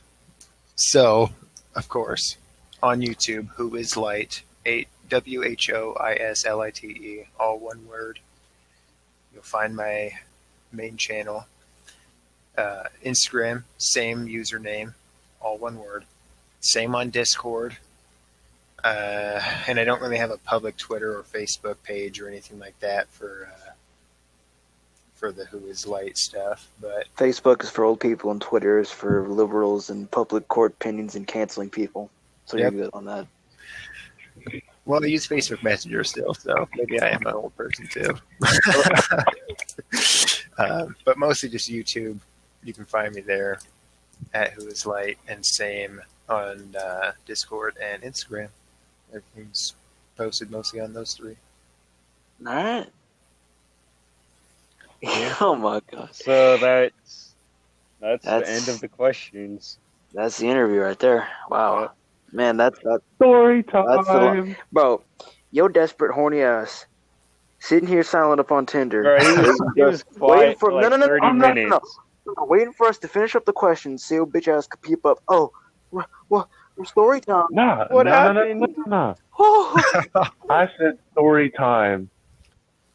So, of course, on YouTube, Whoislite, Whoislite, all one word. You'll find my main channel. Instagram, same username, all one word. Same on Discord. And I don't really have a public Twitter or Facebook page or anything like that for the Whoislite stuff, but Facebook is for old people and Twitter is for liberals and public court opinions and canceling people. So Yep. you're good on that. well, I use Facebook Messenger still, so maybe I am an old person too. But mostly just YouTube. You can find me there at Whoislite, and same on Discord and Instagram. Everything's posted mostly on those three. All right. Oh my God. So that's the end of the questions. That's the interview right there. Wow. Yep. Man, that's Story That's time. bro. Yo, desperate horny ass, sitting here silent up on Tinder. Bro, he was quiet for like 30 minutes. Waiting for us to finish up the questions. See what bitch ass could peep up. Oh, what? Story time. Nah, What no, happened? no. Oh. I said story time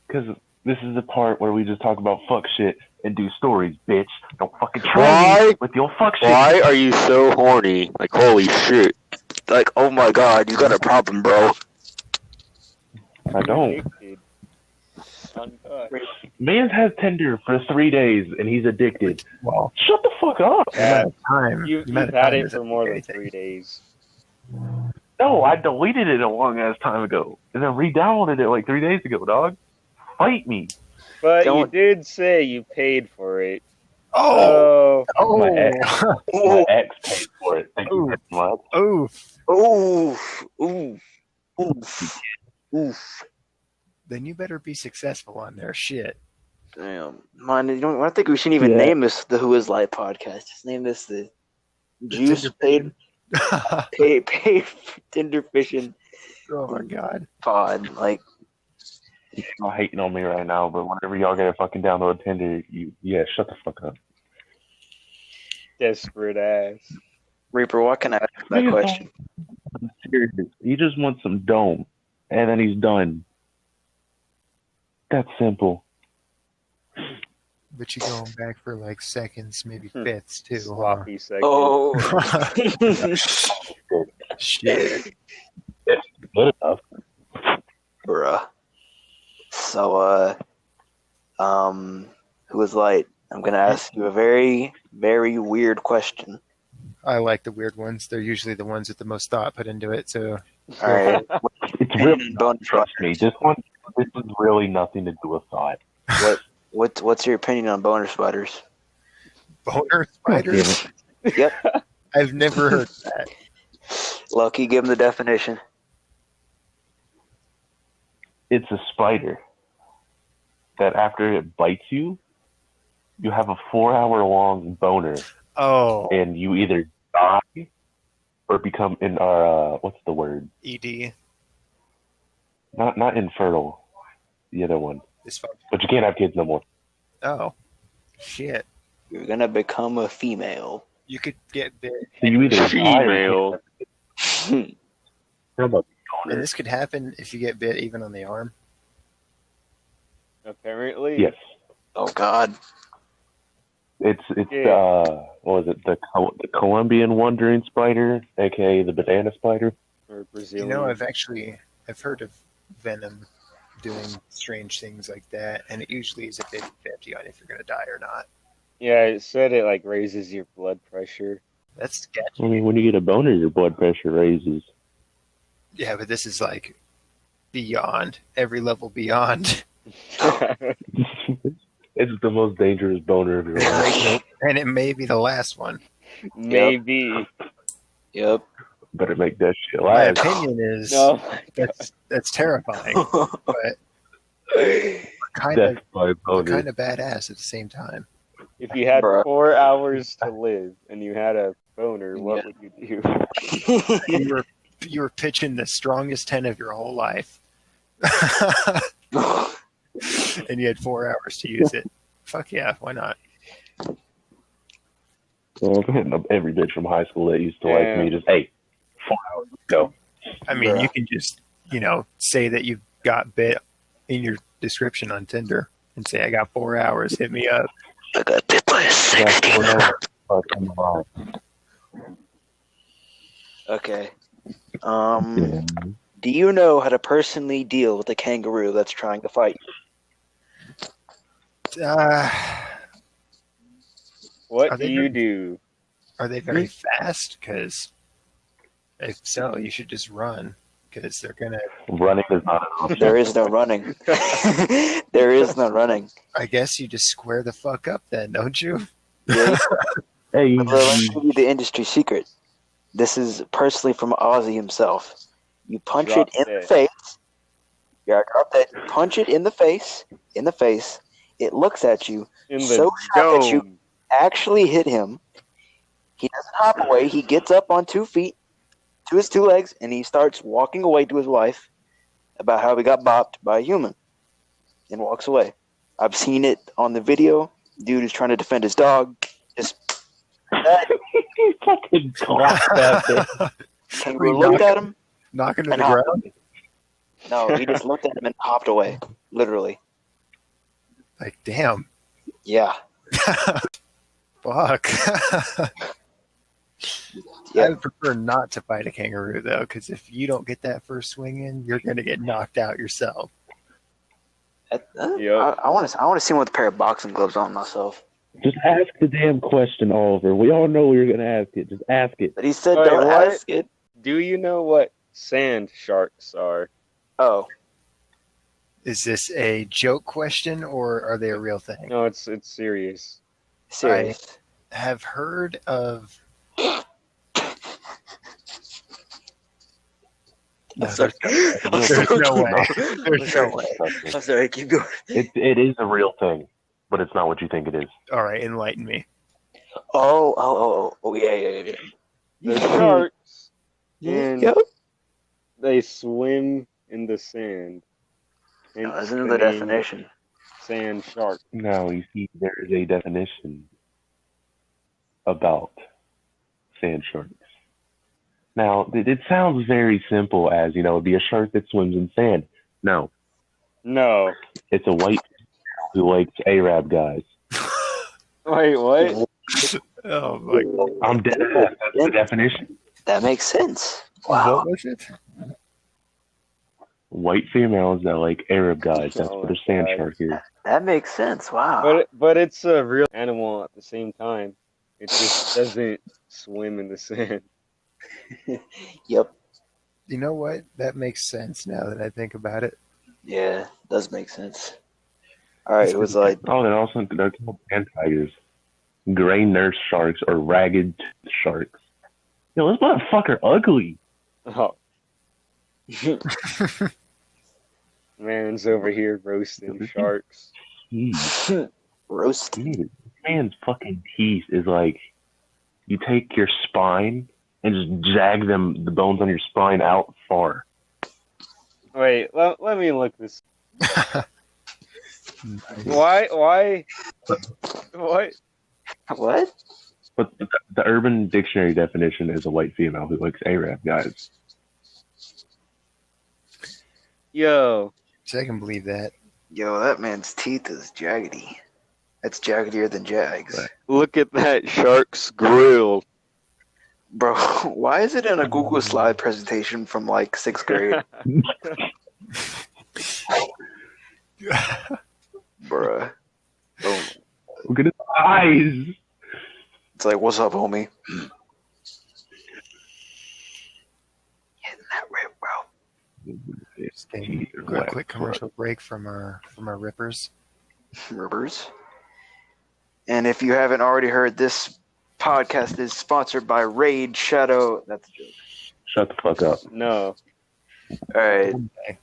because this is the part where we just talk about fuck shit and do stories, bitch. Don't fucking try me with your fuck shit. Why are you so horny? Like, holy shit. Like, oh my God, you got a problem, bro. I don't. Addicted. Man's had Tinder for 3 days and he's addicted. Well, Shut the fuck up. Yeah. time. You've The amount of had time it doesn't for more mean than anything. 3 days. No, I deleted it a long ass time ago and then re-downloaded it like 3 days ago, dog. Fight me. But Don't- you did say you paid for it. Oh, My ex paid for it. Thank you very much. Oof. Oof. Oof. Then you better be successful on their shit. Damn. Man, I think we shouldn't even name this the Whoislite podcast. Just name this the Juice Paid Tinder Fishing. Oh my god. Pod. Like, Y'all hating on me right now, but whenever y'all get a fucking download Tinder, shut the fuck up. desperate ass. Reaper, what can I ask that question? Seriously, he just wants some dome, and then he's done. That's simple. But you're going back for like seconds, maybe fifths too. Sloppy seconds. Oh. Shit. It's good enough. Bruh. So, Whoislite, I'm going to ask you a very, very weird question. I like the weird ones. They're usually the ones with the most thought put into it. So, All right. It's really trust me. This is really nothing to do with thought. What's your opinion on boner spiders? boner spiders? Yep. I've never heard that. Lucky, give him the definition. It's a spider that after it bites you, you have a 4-hour-long boner, and you either die or become what's the word? ED. Not infertile. The other one. Dysfunction. But you can't have kids no more. Oh, shit. You're gonna become a female. You could get bit. So you either Female. die or And this could happen if you get bit even on the arm. Apparently. Yes. Oh God. It's what was it, the Colombian wandering spider, aka the banana spider? Or Brazilian. You know, I've heard of venom doing strange things like that, and it usually is a 50-50 on if you're going to die or not. Yeah, it said it like raises your blood pressure. That's sketchy. I mean, when you get a boner, your blood pressure raises. Yeah, but this is like beyond, every level beyond. It's the most dangerous boner of your life. And it may be the last one. Maybe. Yep. Better make that shit My last. opinion is that's terrifying, but kind of badass at the same time. If you had 4 hours to live and you had a boner, what would you do? You were pitching the strongest 10 of your whole life. And you had 4 hours to use it. Fuck yeah, why not? Well, I'm hitting up every bitch from high school that used to like me. Just, hey, 4 hours, go. I mean, you can just, say that you got bit in your description on Tinder and say, I got 4 hours, hit me up. I got bit by a 16. Okay. Do you know how to personally deal with a kangaroo that's trying to fight you? What do you do? Are they very fast? Because if so, you should just run. Because they're gonna. Running is not an option. There is no running. There is no running. I guess you just square the fuck up then, don't you? Yeah. Hey, Well, let me give you the industry secret. This is personally from Ozzy himself. You punch it in the face. Yeah, drop that. Punch it in the face. In the face. It looks at you. So shocked that you actually hit him. He doesn't hop away. He gets up on 2 feet, to his 2 legs, and he starts walking away to his wife about how he got bopped by a human, and walks away. I've seen it on the video. Dude is trying to defend his dog. Just he fucking clapped that. Kangaroo looked at him. Knocking to the ground? No, he just looked at him and hopped away. Literally. Like, damn. Yeah. Fuck. Yeah. I would prefer not to fight a kangaroo, though, because if you don't get that first swing in, you're going to get knocked out yourself. I want to see him with a pair of boxing gloves on myself. Just ask the damn question, Oliver. We all know you're going to ask it. Just ask it. But he said don't ask it. Do you know what sand sharks are? Oh. Is this a joke question, or are they a real thing? No, it's serious. Serious. have heard of. No, I'm sorry. there's no way. There's no way. I'm sorry. Keep going. It is a real thing, but it's not what you think it is. All right, enlighten me. Oh, yeah. They're sharks, Yep. and they swim in the sand. No, Hence isn't the the name definition? Sand shark. No, you see, there is a definition about sand sharks. Now, it sounds very simple as, it'd be a shark that swims in sand. No, No. it's a white who likes Arab guys. Wait, what? Oh my God. I'm dead ass. That's the definition. That makes sense. Wow. What was it? White females that like Arab guys. That's Oh what a my sand God. shark is. That makes sense. Wow. But it's a real animal at the same time. It just doesn't swim in the sand. Yep. You know what? That makes sense now that I think about it. Yeah, does make sense. All right, it was like Oh, they're called sand tigers, gray nurse sharks, or ragged tooth sharks. This motherfucker ugly. Oh. Man's over here roasting sharks. roast. This man's fucking teeth is like, you take your spine and just jag the bones on your spine out far. Wait, let me look this. Why? What? What? But the Urban Dictionary definition is a white female who likes Arab guys. Yo. So I can believe that. Yo, that man's teeth is jaggedy. That's jaggedier than Jags. Right. Look at that shark's grill. Bro, why is it in a Google slide presentation from like 6th grade? Bruh. Boom. Look at his eyes. It's like, what's up, homie? Hitting that rip, bro. Just taking a quick commercial break from our rippers. Rivers. And if you haven't already heard, this podcast is sponsored by Raid Shadow. That's a joke. Shut the fuck up. No. All right.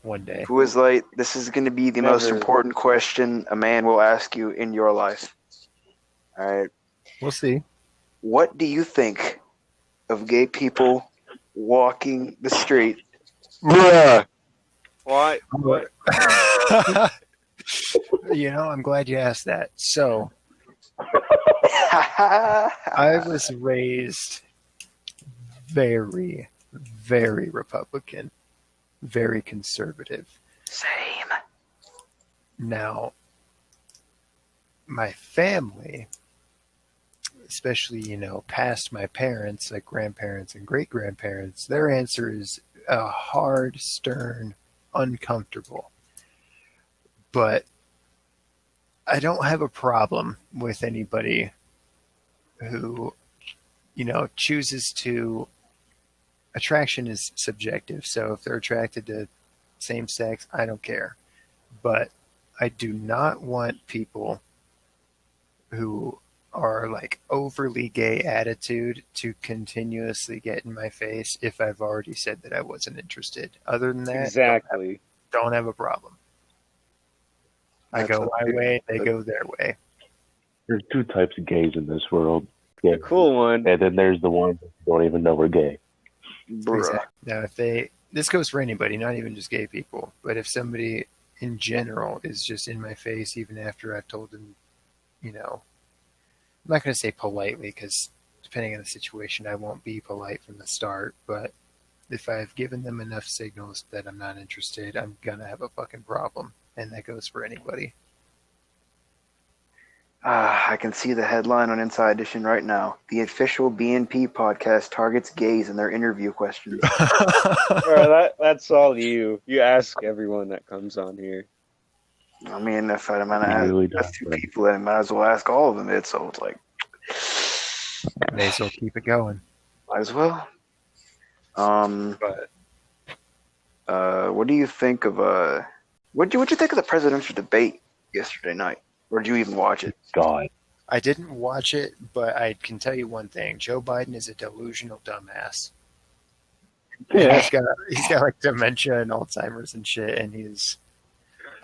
One day. Whoislite, this is going to be the most important question a man will ask you in your life. All right. We'll see. What do you think of gay people walking the street? Bruh. What? I'm glad you asked that. So, I was raised very, very Republican, very conservative. Same. Now, my family, especially, past my parents, like grandparents and great-grandparents, their answer is a hard, stern, uncomfortable. But I don't have a problem with anybody who, chooses to. Attraction is subjective, so if they're attracted to same sex, I don't care. But I do not want people who are like overly gay attitude to continuously get in my face if I've already said that I wasn't interested. Other than that, Exactly. don't have a problem. I go my way, they go their way. There's two types of gays in this world. Yeah. The cool one. And then there's the ones that don't even know we're gay. Bruh. Exactly. Now, this goes for anybody, not even just gay people, but if somebody in general is just in my face, even after I've told them, I'm not going to say politely, because depending on the situation, I won't be polite from the start, but if I've given them enough signals that I'm not interested, I'm going to have a fucking problem, and that goes for anybody. I can see the headline on Inside Edition right now. The official BNP podcast targets gays in their interview questions. Bro, that's all you. You ask everyone that comes on here. I mean, if I'm going to ask two people, then I might as well ask all of them. So it's like, May as well keep it going. might as well. What do you think of what'd you think of the presidential debate yesterday night? Or did you even watch it? God. I didn't watch it, but I can tell you one thing: Joe Biden is a delusional dumbass. Yeah. He's got like dementia and Alzheimer's and shit, and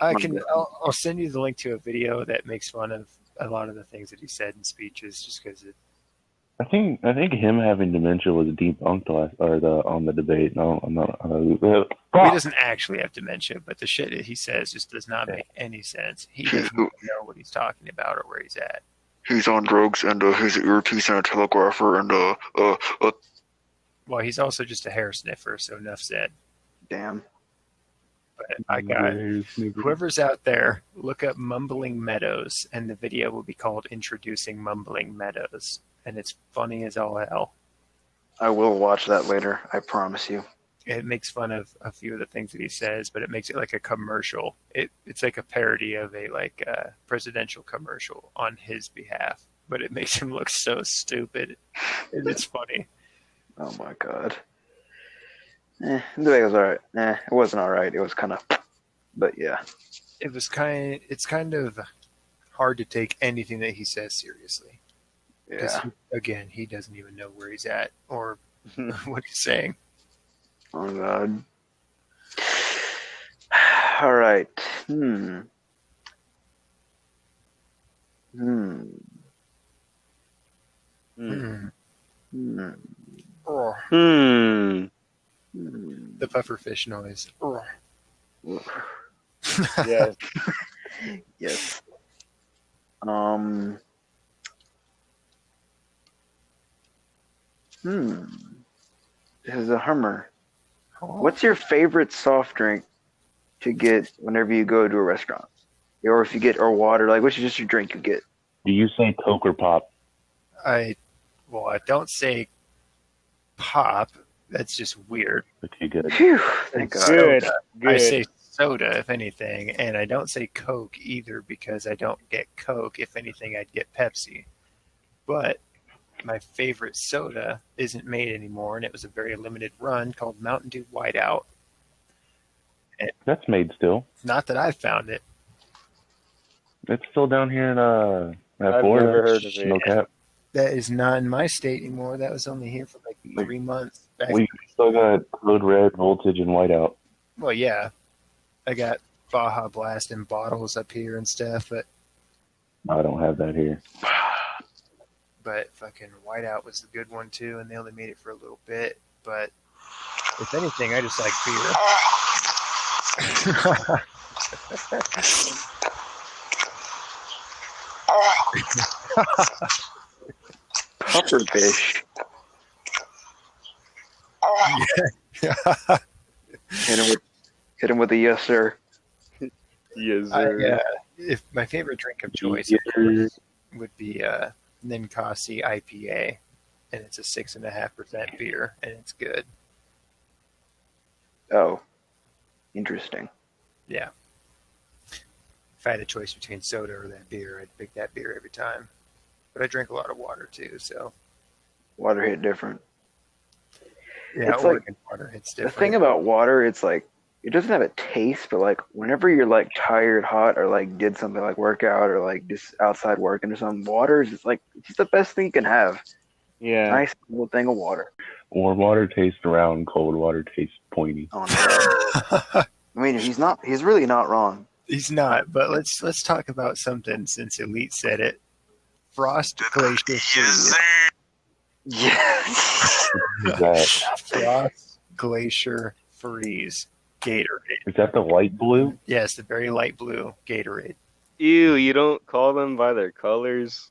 I'll send you the link to a video that makes fun of a lot of the things that he said in speeches, just because I think him having dementia was debunked on the debate. No, I'm not. he doesn't actually have dementia, but the shit that he says just does not make any sense. He doesn't even know what he's talking about or where he's at. He's on drugs and he's an earpiece and a telegrapher and Well, he's also just a hair sniffer, so enough said. Damn. But I got whoever's out there, look up Mumbling Meadows, and the video will be called Introducing Mumbling Meadows. And it's funny as all hell. I will watch that later, I promise you. It makes fun of a few of the things that he says, but it makes it like a commercial. It's like a parody of a presidential commercial on his behalf, but it makes him look so stupid. And it's funny. Oh my god. The video was alright. It wasn't alright. It was kind of, but yeah. It's kind of hard to take anything that he says seriously. Because, again, he doesn't even know where he's at or what he's saying. Oh, God. All right. The pufferfish noise. Yes. Yes. This is a Hummer. What's your favorite soft drink to get whenever you go to a restaurant? Or if you get, or water, like what's just your drink you get? Do you say Coke or Pop? I don't say pop. That's just weird. Okay, good. Phew, thank God. Good. I say soda, if anything, and I don't say Coke either because I don't get Coke. If anything, I'd get Pepsi. But my favorite soda isn't made anymore, and it was a very limited run called Mountain Dew Whiteout. That's made still. Not that I found it. It's still down here in I've Florida. never heard of it. No cap. That is not in my state anymore. That was only here for like 3 months. We still got Code Red, Voltage, and Whiteout. Well, yeah. I got Baja Blast in bottles up here and stuff, but I don't have that here. But fucking Whiteout was the good one too, and they only made it for a little bit. But if anything, I just like beer. Pufferfish. Hit him with a yes, sir. Yes, sir. If my favorite drink of choice would be Ninkasi IPA, and it's a 6.5% beer, and it's good. Oh, interesting. Yeah. If I had a choice between soda or that beer, I'd pick that beer every time. But I drink a lot of water too, so. Water hit different. Yeah, it's Oregon water hits different. The thing about water, it's like, it doesn't have a taste, but like whenever you're like tired, hot, or like did something like workout or like just outside working or something, water is just like, it's just the best thing you can have. Yeah. Nice little thing of water. Warm water tastes round, cold water tastes pointy. Oh, no. I mean, he's really not wrong. He's not, but let's talk about something since Elite said it. Frost Glacier Freeze. Yes. Frost Glacier Freeze Gatorade. Is that the light blue? Yes, the very light blue Gatorade. Ew, you don't call them by their colors?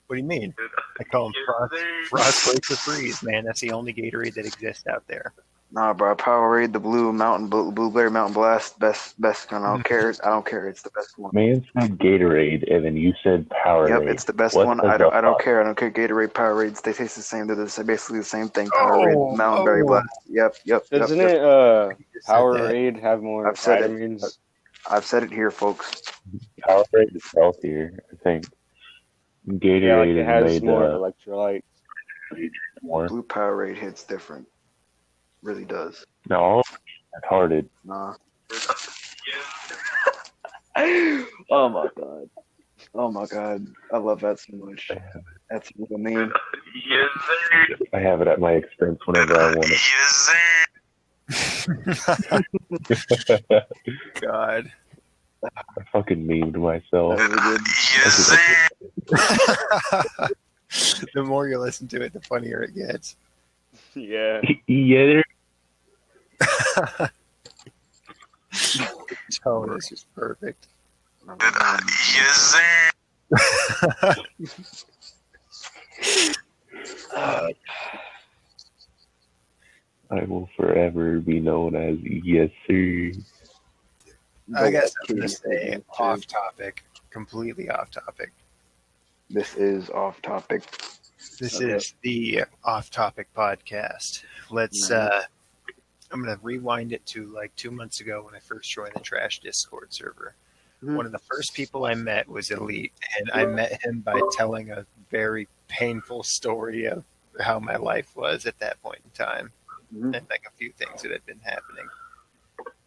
What do you mean? I call them Frost Glacier Freeze, man. That's the only Gatorade that exists out there. Nah, bro. Powerade, the Blueberry Mountain Blast, best. I don't care. It's the best one. Man said Gatorade, and then you said Powerade. Yep, it's the best one. I don't care. I don't care. Gatorade, Powerades, they taste the same. They're basically the same thing. Powerade, Mountain Berry Blast. Yep. Doesn't it Powerade have more vitamins? I've said it here, folks. Powerade is healthier, I think. Gatorade it has made more electrolytes. More. Blue Powerade hits different. Really does. No, all it's hearted. Nah. Oh my god. Oh my god, I love that so much. That's a little meme. Yes, sir. I have it at my expense whenever I want it. God. I fucking memed myself. That was good. Yes, sir. The more you listen to it, the funnier it gets. Yeah. Yeah. Tone is just perfect. Yes, sir. I will forever be known as Yes Sir. I got something to say off topic, completely off topic. This is off topic. This Okay. is the off topic podcast. Let's I'm gonna rewind it to like 2 months ago when I first joined the Trash Discord server. Mhm. One of the first people I met was Elite, and I met him by telling a very painful story of how my life was at that point in time, Mhm. and like a few things that had been happening.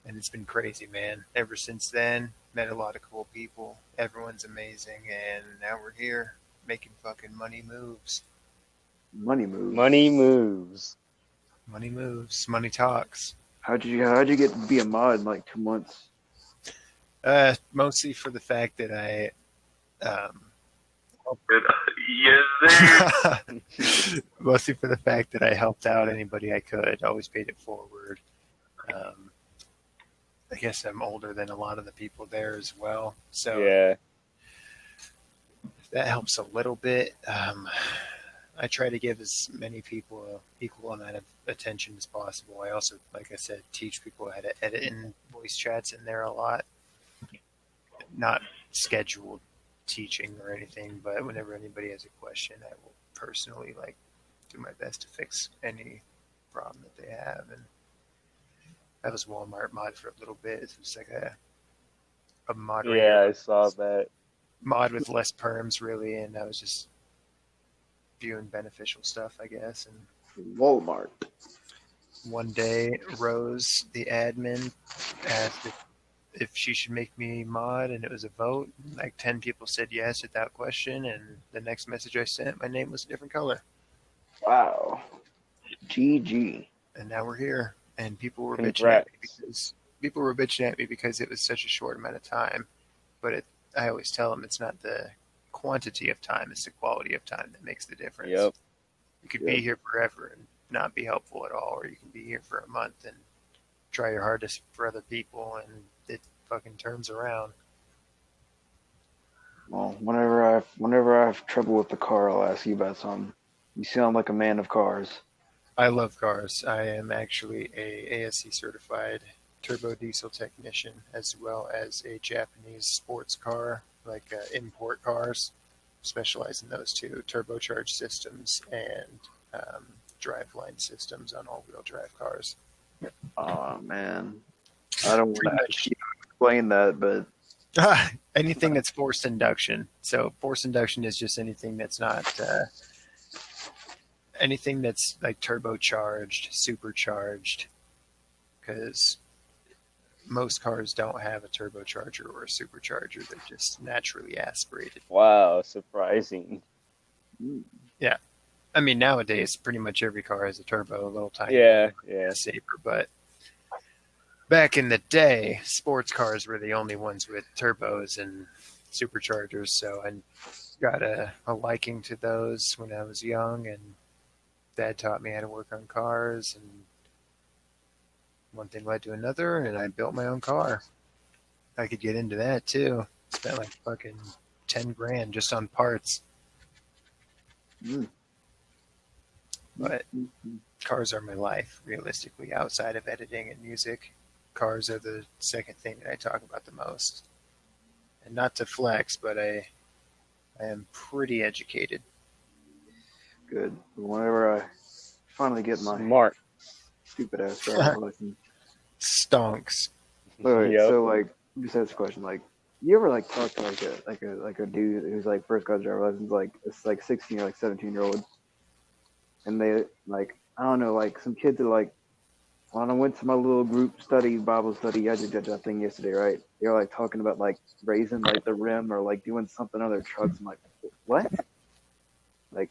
And it's been crazy, man. Ever since then, met a lot of cool people. Everyone's amazing, and now we're here making fucking money moves. Money moves. Money moves. Money moves. Money talks. How'd you get to be a mod in like 2 months? Mostly for the fact that I Yes, sir. mostly for the fact that I helped out anybody I could. Always paid it forward. I guess I'm older than a lot of the people there as well, so Yeah. that helps a little bit. I try to give as many people an equal amount of attention as possible. I also, like I said, teach people how to edit in voice chats in there a lot. Not scheduled teaching or anything, but whenever anybody has a question, I will personally do my best to fix any problem that they have. And I was Walmart mod for a little bit. It was like a moderator. Yeah, I saw that. Mod with less perms, really, and I was just viewing beneficial stuff, I guess. And Walmart. one day, Rose, the admin, asked if she should make me mod, and it was a vote. Like 10 people said yes at that question, and the next message I sent, my name was a different color. Wow. GG. And now we're here, and people were Congrats. bitching at me because it was such a short amount of time. But I always tell them it's not the quantity of time, it's the quality of time that makes the difference. Yep. You could be here forever and not be helpful at all, or you can be here for a month and try your hardest for other people, and it fucking turns around. Well, whenever I have trouble with the car, I'll ask you about something. You sound like a man of cars. I love cars. I am actually a ASC certified turbo diesel technician, as well as a Japanese sports car, like import cars. Specialize in those two, turbocharged systems and driveline systems on all-wheel drive cars. Oh man, I don't want to explain that, but anything that's forced induction. So forced induction is just anything that's not anything that's like turbocharged, supercharged, because most cars don't have a turbocharger or a supercharger. They're just naturally aspirated. Wow, surprising. Yeah. I mean, nowadays, pretty much every car has a turbo, a little tiny saver. But back in the day, sports cars were the only ones with turbos and superchargers. So I got a liking to those when I was young, and Dad taught me how to work on cars, and one thing led to another, and I built my own car. I could get into that too. Spent like fucking $10,000 just on parts. But cars are my life, realistically, outside of editing and music. Cars are the second thing that I talk about the most. And not to flex, but I am pretty educated. good. Whenever I finally get my Smart. stupid ass driver's license. Stonks. Wait, Yep. so just ask a question. You ever talk to a dude who's first got a driver's license, it's 16 or 17-year-old, and they I don't know, some kids are when I went to my little group study, Bible study, I did that thing yesterday, right? They were like talking about like raising like the rim or like doing something on their trucks. I'm like, what? Like,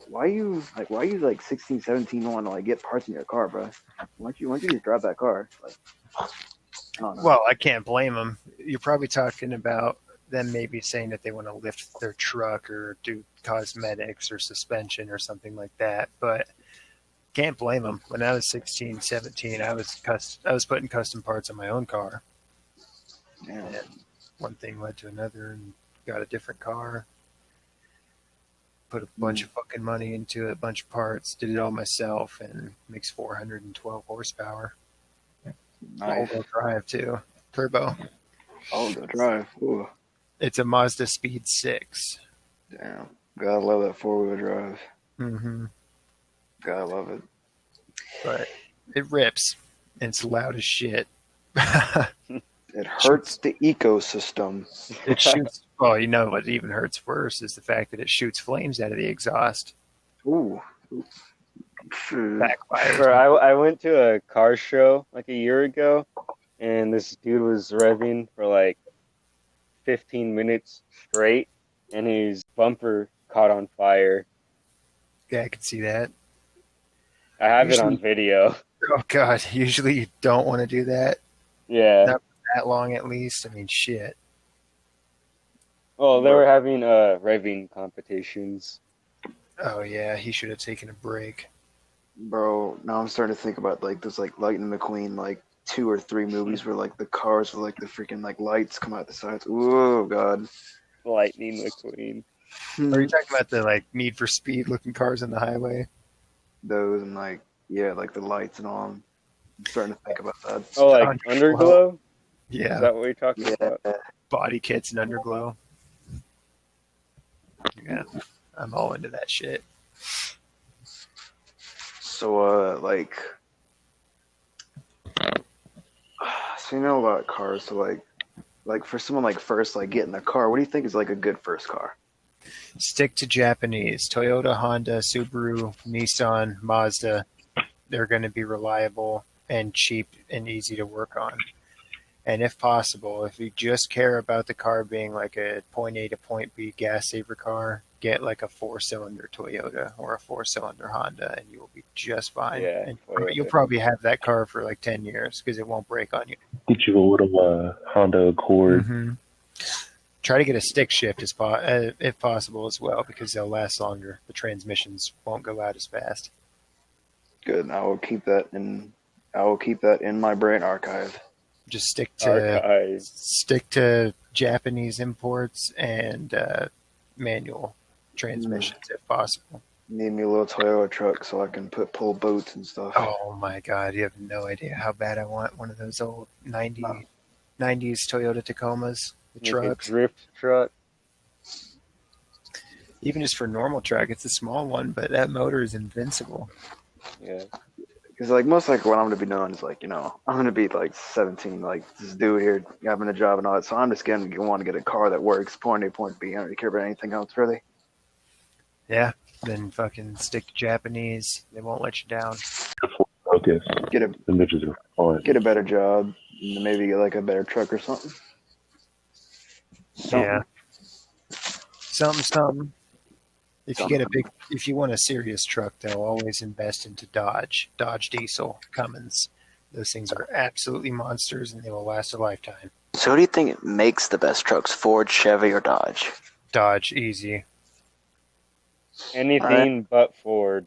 why you like 16, 17 want to like get parts in your car, bro? Why don't you just drive that car? Like, I don't know. Well, I can't blame them. You're probably talking about them maybe saying that they want to lift their truck or do cosmetics or suspension or something like that, but can't blame them. When I was 16, 17, I was putting custom parts on my own car. Yeah. And one thing led to another and got a different car. Put a bunch of fucking money into it, a bunch of parts, did it all myself, and makes 412 horsepower. Nice. All-wheel drive, too. Turbo. All-wheel drive. Ooh. It's a Mazda Speed 6. Damn. Gotta love that four-wheel drive. Mm-hmm. Gotta love it. But it rips, and it's loud as shit. It hurts the ecosystem. It shoots. Well, you know what even hurts worse is the fact that it shoots flames out of the exhaust. Ooh. Backfires. Bro, I went to a car show like a year ago, and this dude was revving for like 15 minutes straight, and his bumper caught on fire. Yeah, I can see that. I have it on video. Oh, God. Usually you don't want to do that. Yeah. Not that long, at least. I mean, shit. Well, they were having revving competitions. Oh, yeah. He should have taken a break. Bro, now I'm starting to think about like those like Lightning McQueen like 2 or 3 movies where like the cars with like the freaking like lights come out the sides. Ooh, God. Lightning McQueen. Are you talking about the like Need for Speed looking cars on the highway? Those and like like the lights and all. I'm starting to think about that. Oh, like Underglow? Yeah. Is that what you're talking about? Body kits and underglow. Yeah. I'm all into that shit. So so you know about cars, so like for someone like first like getting a car, what do you think is like a good first car? Stick to Japanese. Toyota, Honda, Subaru, Nissan, Mazda. They're going to be reliable and cheap and easy to work on. And if possible, if you just care about the car being like a point A to point B gas saver car, get like a 4-cylinder Toyota or a 4-cylinder Honda, and you will be just fine. Yeah, and you'll probably have that car for like 10 years because it won't break on you. Get you a little Honda Accord. Mm-hmm. Try to get a stick shift if possible as well, because they'll last longer. The transmissions won't go out as fast. Good. I will keep that in my brain archive. Just stick to Japanese imports and manual transmissions if possible. Need me a little Toyota truck so I can pull boats and stuff. Oh my God, you have no idea how bad I want one of those old 90s Toyota Tacomas. The trucks. Drift truck. Even just for normal truck, it's a small one, but that motor is invincible. Yeah. Because like most like what I'm gonna be doing is like, you know, I'm gonna be like 17, like this dude here having a job and all that. So I'm just gonna want to get a car that works, point A, point B. I don't really care about anything else really. Yeah. Then fucking stick to Japanese. They won't let you down. Focus. Get The bitches are fine. a better job, and maybe get like a better truck or something. Yeah. Something. If you want a serious truck, they'll always invest into Dodge Diesel, Cummins. Those things are absolutely monsters, and they will last a lifetime. So who do you think makes the best trucks, Ford, Chevy, or Dodge? Dodge, easy. Anything but Ford.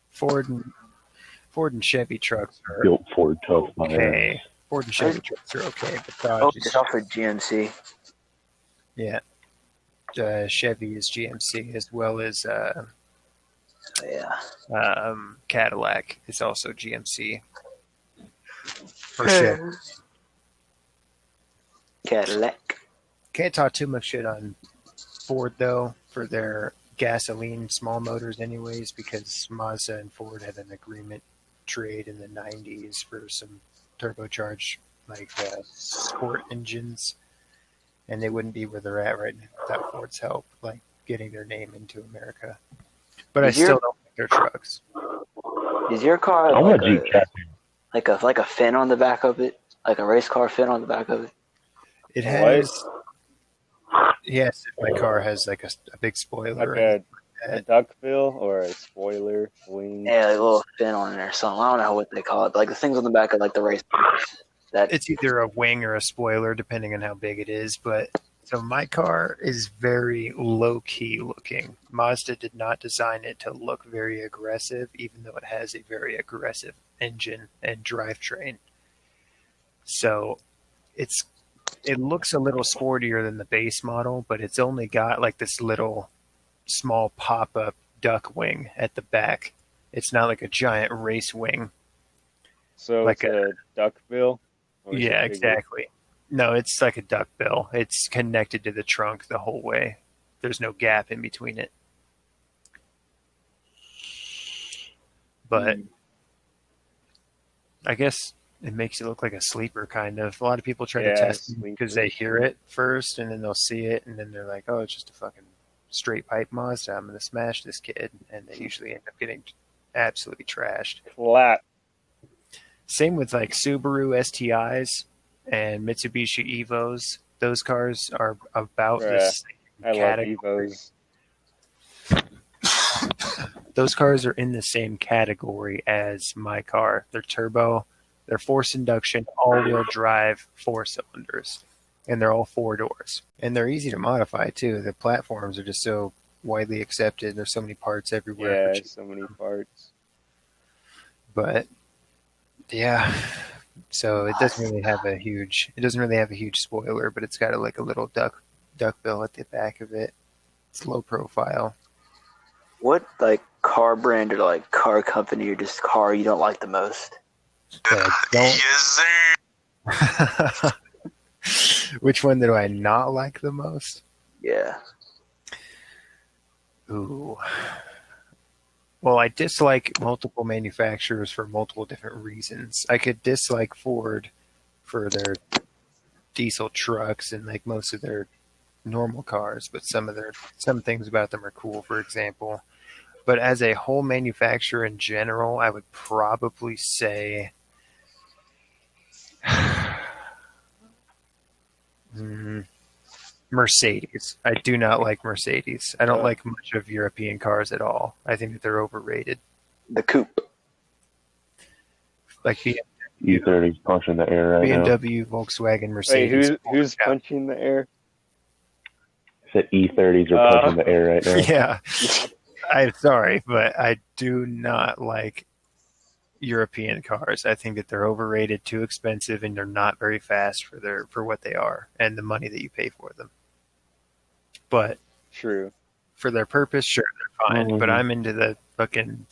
Ford and Chevy trucks are Built Ford tough. okay. Ford and Chevy trucks are okay, but Dodge Oh, is it's also GMC. yeah. Chevy is GMC as well as Cadillac is also GMC. For Chevy. Cadillac. Can't talk too much shit on Ford though for their gasoline small motors anyways, because Mazda and Ford had an agreement trade in the 90s for some turbocharged like sport engines, and they wouldn't be where they're at right now without Ford's help, like getting their name into America. But I still don't like their trucks. Is your car I want like a Jeep Captain. like a fin on the back of it, like a race car fin on the back of it. It What? has. Yes, my car has like a big spoiler. Like a duckbill or a spoiler wing? Yeah, like a little fin on it or something. I don't know what they call it. But like the things on the back of like the race cars. It's either a wing or a spoiler, depending on how big it is. But so my car is very low key looking. Mazda did not design it to look very aggressive, even though it has a very aggressive engine and drivetrain. So it looks a little sportier than the base model, but it's only got like this little small pop-up duck wing at the back. It's not like a giant race wing. So Like it's a duckbill? Or is it Yeah, bigger? exactly. No, it's like a duckbill. It's connected to the trunk the whole way. There's no gap in between it. But I guess it makes it look like a sleeper, kind of. A lot of people try to Yeah, test it sleeper. because they hear it first, and then they'll see it, and then they're like, "Oh, it's just a fucking straight pipe Mazda. I'm gonna smash this kid," and they usually end up getting absolutely trashed. Flat. Same with like Subaru STIs and Mitsubishi Evos. Those cars are about the Bruh, same I love category. Evos. Those cars are in the same category as my car. They're turbo, they're forced induction, all-wheel drive, 4 cylinders, and they're all 4 doors. And they're easy to modify too. The platforms are just so widely accepted. There's so many parts everywhere. Yeah, so many parts. But yeah, so it doesn't really have a huge spoiler, but it's got a little duckbill at the back of it. It's low profile. What like car brand or like car company or just car you don't like the most? Which one do I not like the most? Yeah. Ooh. Well, I dislike multiple manufacturers for multiple different reasons. I could dislike Ford for their diesel trucks and like most of their normal cars, but some things about them are cool, for example. But as a whole manufacturer in general, I would probably say Mercedes. I do not like Mercedes. I don't like much of European cars at all. I think that they're overrated. The coupe. Like E30's punching the air right now. BMW, Volkswagen, Mercedes. Wait, who's punching the air? Said E30s are punching the air right now. Yeah. I'm sorry, but I do not like European cars. I think that they're overrated, too expensive, and they're not very fast for what they are and the money that you pay for them. But True. for their purpose, sure, they're fine. Mm-hmm. But I'm into the fucking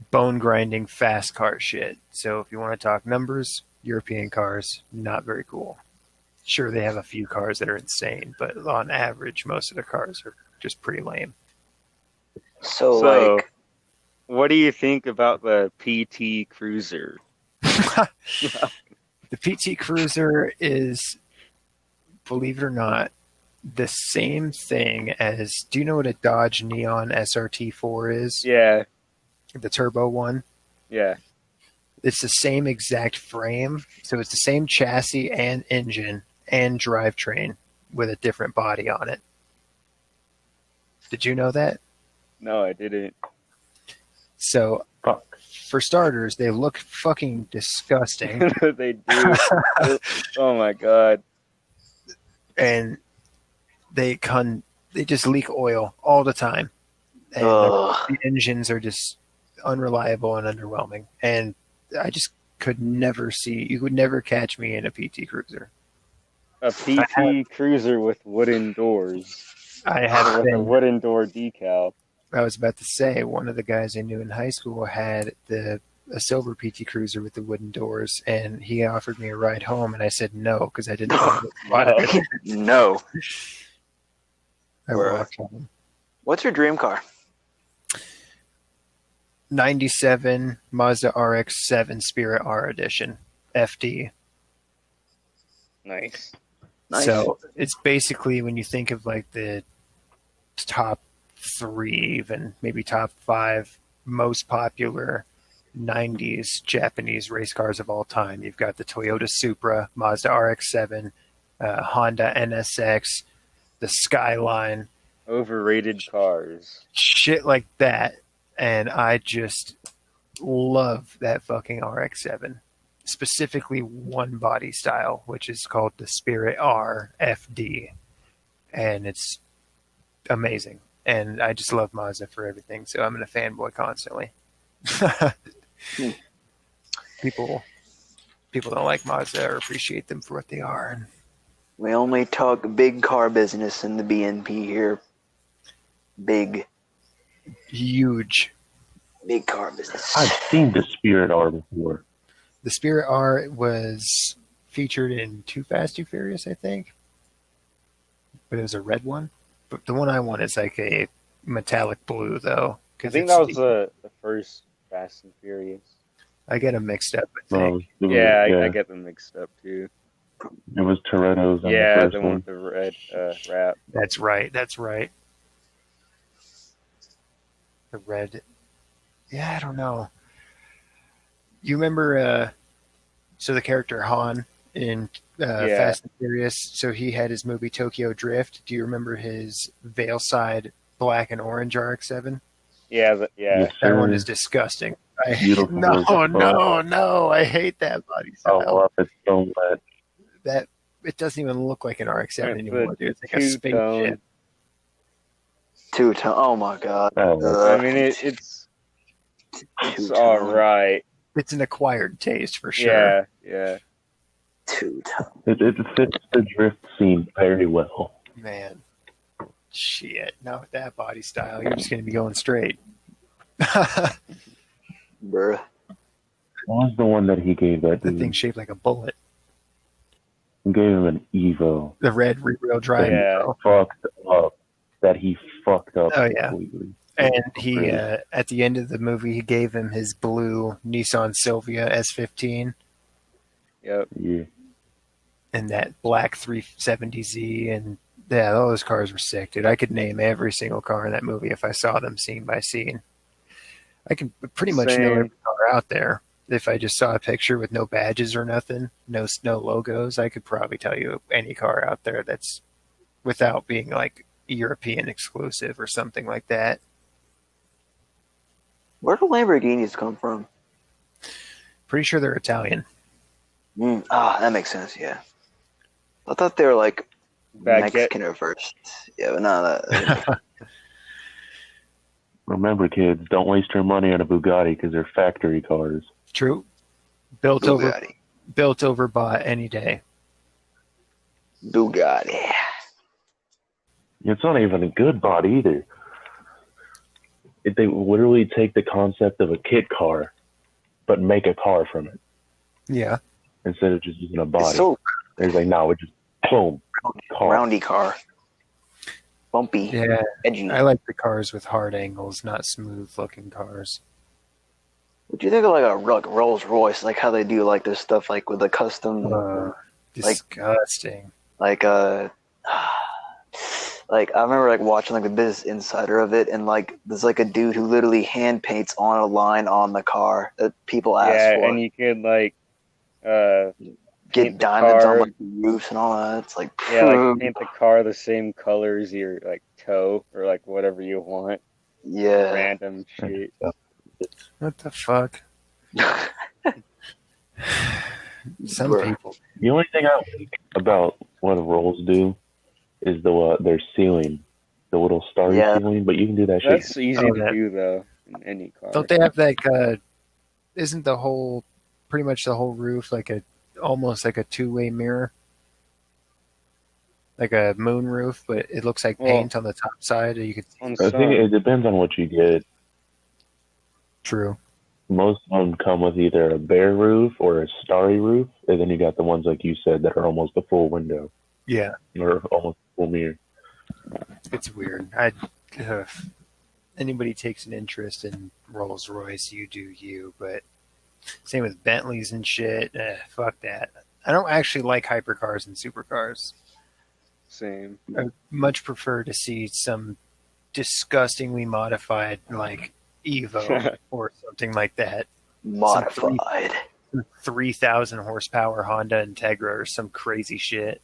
bone grinding fast car shit. So if you want to talk numbers, European cars, not very cool. Sure, they have a few cars that are insane, but on average, most of the cars are just pretty lame. So like, what do you think about the PT Cruiser? The PT Cruiser is, believe it or not, the same thing as, do you know what a Dodge Neon SRT4 is? Yeah, The turbo one? yeah. It's the same exact frame. So it's the same chassis and engine and drivetrain with a different body on it. Did you know that? No, I didn't. So, for starters, they look fucking disgusting. They do. Oh my god. And they just leak oil all the time. And the engines are just unreliable and underwhelming. And I just could never you would never catch me in a PT Cruiser. A PT Cruiser with wooden doors. I have with a wooden door decal. I was about to say, one of the guys I knew in high school had a silver PT Cruiser with the wooden doors, and he offered me a ride home, and I said no because I didn't know what it. No. I walked home. What's your dream car? 97 Mazda RX-7 Spirit R Edition FD. Nice. So it's basically, when you think of like the top 3, even maybe top 5 most popular '90s Japanese race cars of all time. You've got the Toyota Supra, Mazda RX-7, Honda NSX, the Skyline, Overrated cars. shit like that. And I just love that fucking RX-7. Specifically one body style, which is called the Spirit R FD. And it's amazing. And I just love Mazda for everything. So I'm in a fanboy constantly. People don't like Mazda or appreciate them for what they are. And We only talk big car business in the BNP here. Big huge. car business. I've seen the Spirit R before. The Spirit R was featured in Too Fast, Too Furious, I think. But it was a red one. But the one I want is like a metallic blue, though. I think that was the first Fast and Furious. I get them mixed up, I think. I get them mixed up too. It was Toretto's on Yeah, the first the one one. with the red wrap. That's right. The red. Yeah, I don't know. You remember, so the character Han in Fast and Furious, so he had his movie Tokyo Drift. Do you remember his Veilside black and orange RX-7? Yeah. Yes, That sir. one is disgusting. Beautiful. No, I hate that body I style. love it so much. That it doesn't even look like an RX-7 It's anymore, dude. It's like a two-tone. spaceship. Two-tone. Oh my god. I mean, it's Two-tone. all right. It's an acquired taste for sure. Yeah. Two-tone. It fits the drift scene very well. Man, shit. Not with that body style. You're just going to be going straight. Bruh. What was the one that he gave that The dude? thing's shaped like a bullet. He gave him an Evo. The red rear-wheel drive. Yeah. He fucked up Oh, yeah. completely. And he, at the end of the movie, he gave him his blue Nissan Silvia S15 Yep. Yeah. and that black 370Z. And yeah, all those cars were sick, dude. I could name every single car in that movie if I saw them scene by scene. I could pretty much know Same. every car out there. If I just saw a picture with no badges or nothing, no logos, I could probably tell you any car out there that's without being like European exclusive or something like that. Where do Lamborghinis come from? Pretty sure they're Italian. That makes sense, yeah. I thought they were like Baguette. Mexican or first. Yeah, but no, that Remember, kids, don't waste your money on a Bugatti because they're factory cars. True. Built over, bought any day. Bugatti. It's not even a good body either. They literally take the concept of a kit car, but make a car from it Yeah. instead of just using a body. It's so They're like, no, it's just boom, car. roundy car. Bumpy. Yeah. Edgy. I like the cars with hard angles, not smooth looking cars. What do you think of like a Rolls Royce? Like how they do like this stuff like with the custom Disgusting. like like I remember like watching like the Business Insider of it, and like there's like a dude who literally hand paints on a line on the car that people ask for. And you could like Get paint the diamonds car. on like the roofs and all that. It's like like paint the car the same color as your like toe or like whatever you want. yeah. Random shit. What the fuck? Some Bruh. people. The only thing I like about what the Rolls do is their ceiling, the little starry Yeah. ceiling. But you can do that shit. That's easy Oh, to that- do though in any car. Don't they have like isn't the whole pretty much the whole roof like almost like a two-way mirror? Like a moon roof, but it looks like paint on the top side. You could On I some, think it depends on what you get. True. Most of them come with either a bare roof or a starry roof, and then you got the ones like you said that are almost a full window Yeah. or almost a full mirror. It's weird. Anybody takes an interest in Rolls Royce, you do you. But same with Bentleys and shit. Fuck that. I don't actually like hypercars and supercars. same. I would much prefer to see some disgustingly modified like Evo or something like that. Modified. 3,000 horsepower Honda Integra or some crazy shit.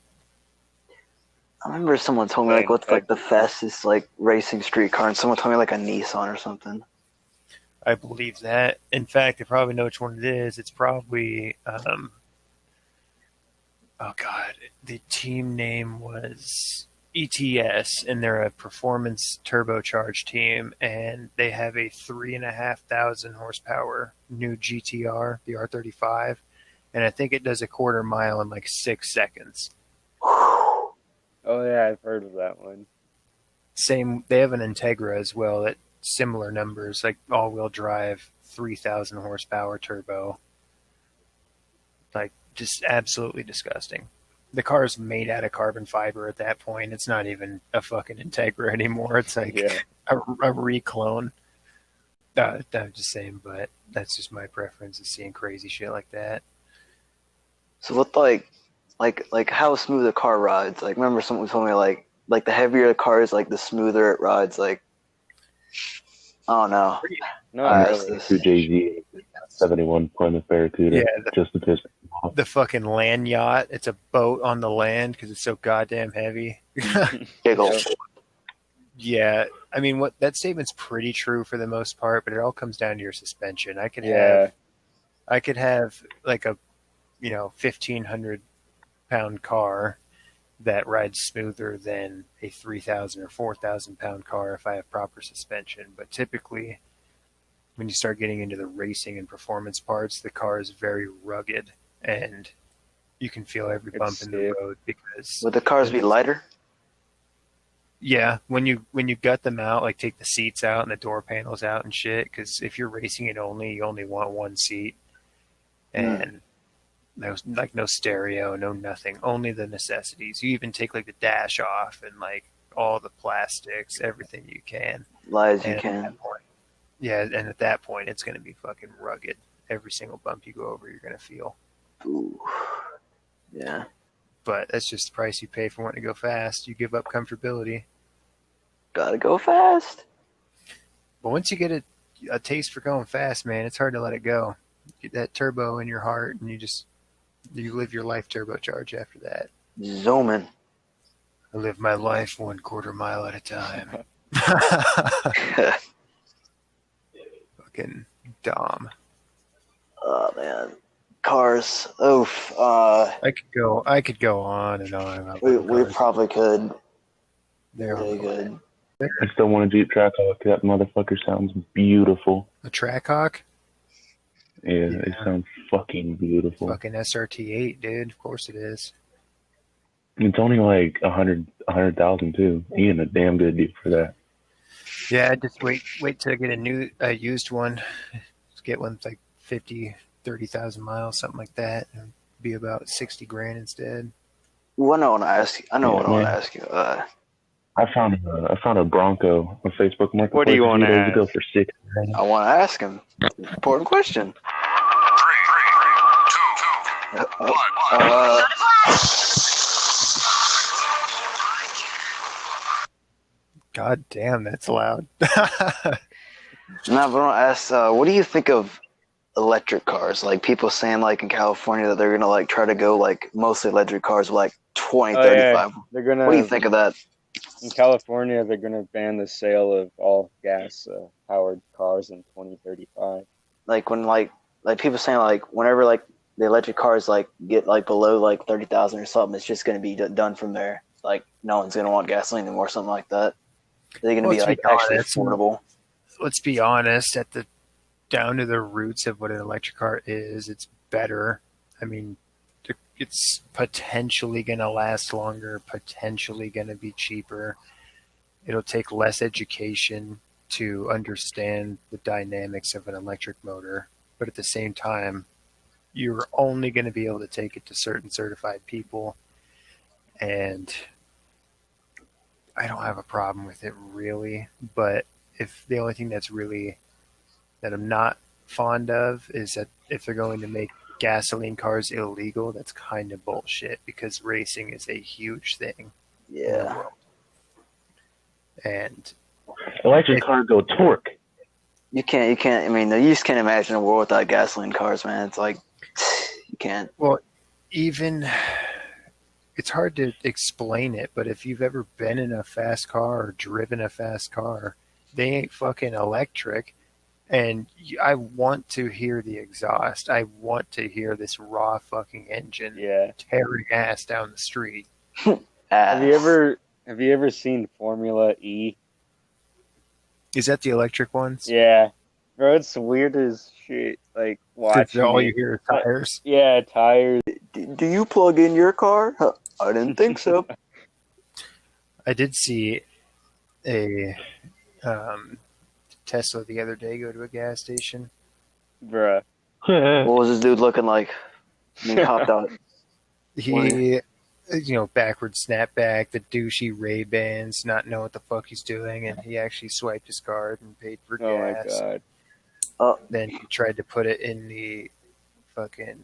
I remember someone told me like what's like the fastest like racing street car, and someone told me like a Nissan or something. I believe that. In fact, I probably know which one it is. It's probably oh god, the team name was ETS, and they're a performance turbocharged team, and they have a 3,500 horsepower new GTR, the R35, and I think it does a quarter mile in like 6 seconds. Oh yeah, I've heard of that one. Same, they have an Integra as well that similar numbers, like all-wheel drive, 3,000 horsepower turbo. Like, just absolutely disgusting. The car is made out of carbon fiber at that point. It's not even a fucking Integra anymore. It's like a reclone. I'm just saying, but that's just my preference is seeing crazy shit like that. So what like how smooth a car rides? Like remember someone told me like the heavier the car is, like the smoother it rides. Like I don't know. No, really. 2JZ 71 Plymouth Barracuda. Yeah, just to piss me off. The fucking land yacht. It's a boat on the land because it's so goddamn heavy. Giggle. Yeah, I mean, what that statement's pretty true for the most part, but it all comes down to your suspension. I could have like a 1,500 pound car that rides smoother than a 3,000 or 4,000 pound car if I have proper suspension. But typically, when you start getting into the racing and performance parts, the car is very rugged, and you can feel every bump in the road because. Would the cars be lighter? Yeah, when you gut them out, like take the seats out and the door panels out and shit, because if you're racing it only, you only want one seat, and no stereo, no nothing, only the necessities. You even take like the dash off and like all the plastics, everything you can. Lies you can. And at that point, it's going to be fucking rugged. Every single bump you go over, you're going to feel. Ooh. Yeah. But that's just the price you pay for wanting to go fast. You give up comfortability. Gotta go fast. But once you get a taste for going fast, man, it's hard to let it go. Get that turbo in your heart, and you live your life turbocharged after that. Zooming. I live my life 1/4 mile at a time. Fucking Dom. Oh man, cars. Oof. I could go on and on about we probably could. They're really good. I still want a Jeep Trackhawk. That motherfucker sounds beautiful. A Trackhawk? Yeah, it sounds fucking beautiful. Fucking SRT8, dude. Of course it is. It's only like 100,000 too. He getting a damn good deal for that. Yeah, just wait to get a used one. Just get one that's like 30,000 miles, something like that. And be about 60 grand instead. What I want to ask you. I know what I want to ask you. I found a Bronco on Facebook Marketplace. What do you want to ask? Go for $6 grand. I want to ask him. Important question. 3, 2, 1. God damn, that's loud. Now, but I want to ask, what do you think of electric cars? Like people saying like in California that they're gonna like try to go like mostly electric cars with like 2035. Yeah. They're gonna. What do you think of that? In California, they're gonna ban the sale of all gas powered cars in 2035. Like when like people saying like whenever like the electric cars like get like below like 30,000 or something, it's just gonna be done from there. Like no one's gonna want gasoline anymore, something like that. They're gonna be like actually affordable. Let's be honest, down to the roots of what an electric car is, it's better. I mean, it's potentially going to last longer, potentially going to be cheaper. It'll take less education to understand the dynamics of an electric motor, but at the same time, you're only going to be able to take it to certain certified people, and I don't have a problem with it really, but if the only thing that I'm not fond of is that if they're going to make gasoline cars illegal, that's kind of bullshit because racing is a huge thing. Yeah. And electric cars go torque. You can't. I mean, you just can't imagine a world without gasoline cars, man. It's like you can't. Well, even it's hard to explain it, but if you've ever been in a fast car or driven a fast car, they ain't fucking electric. And I want to hear the exhaust. I want to hear this raw fucking engine tearing ass down the street. Have you ever seen Formula E? Is that the electric ones? Yeah. Bro, it's weird as shit. Like, watching all it. you hear is tires. Yeah, tires. Do you plug in your car? Huh, I didn't think so. I did see a Tesla the other day go to a gas station. Bruh. What was this dude looking like? He hopped out. He, backward snapback, the douchey Ray-Bans, not know what the fuck he's doing, and he actually swiped his card and paid for gas. Oh my god. Then he tried to put it in the fucking,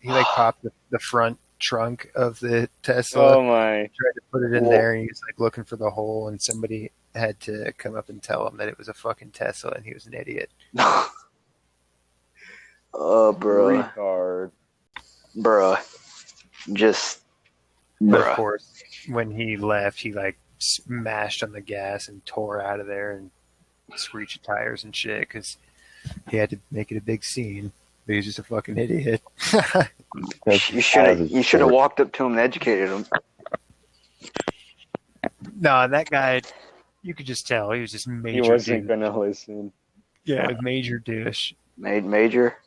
he popped the front trunk of the Tesla. Oh my. Tried to put it in there, and he was looking for the hole, and somebody had to come up and tell him that it was a fucking Tesla, and he was an idiot. Oh, bro. Retard. Bruh. But of course, when he left, he smashed on the gas and tore out of there and screeched tires and shit because he had to make it a big scene. But he was just a fucking idiot. You should have walked up to him and educated him. No, that guy, you could just tell he was just major. He wasn't gonna listen. Yeah, major douche. Major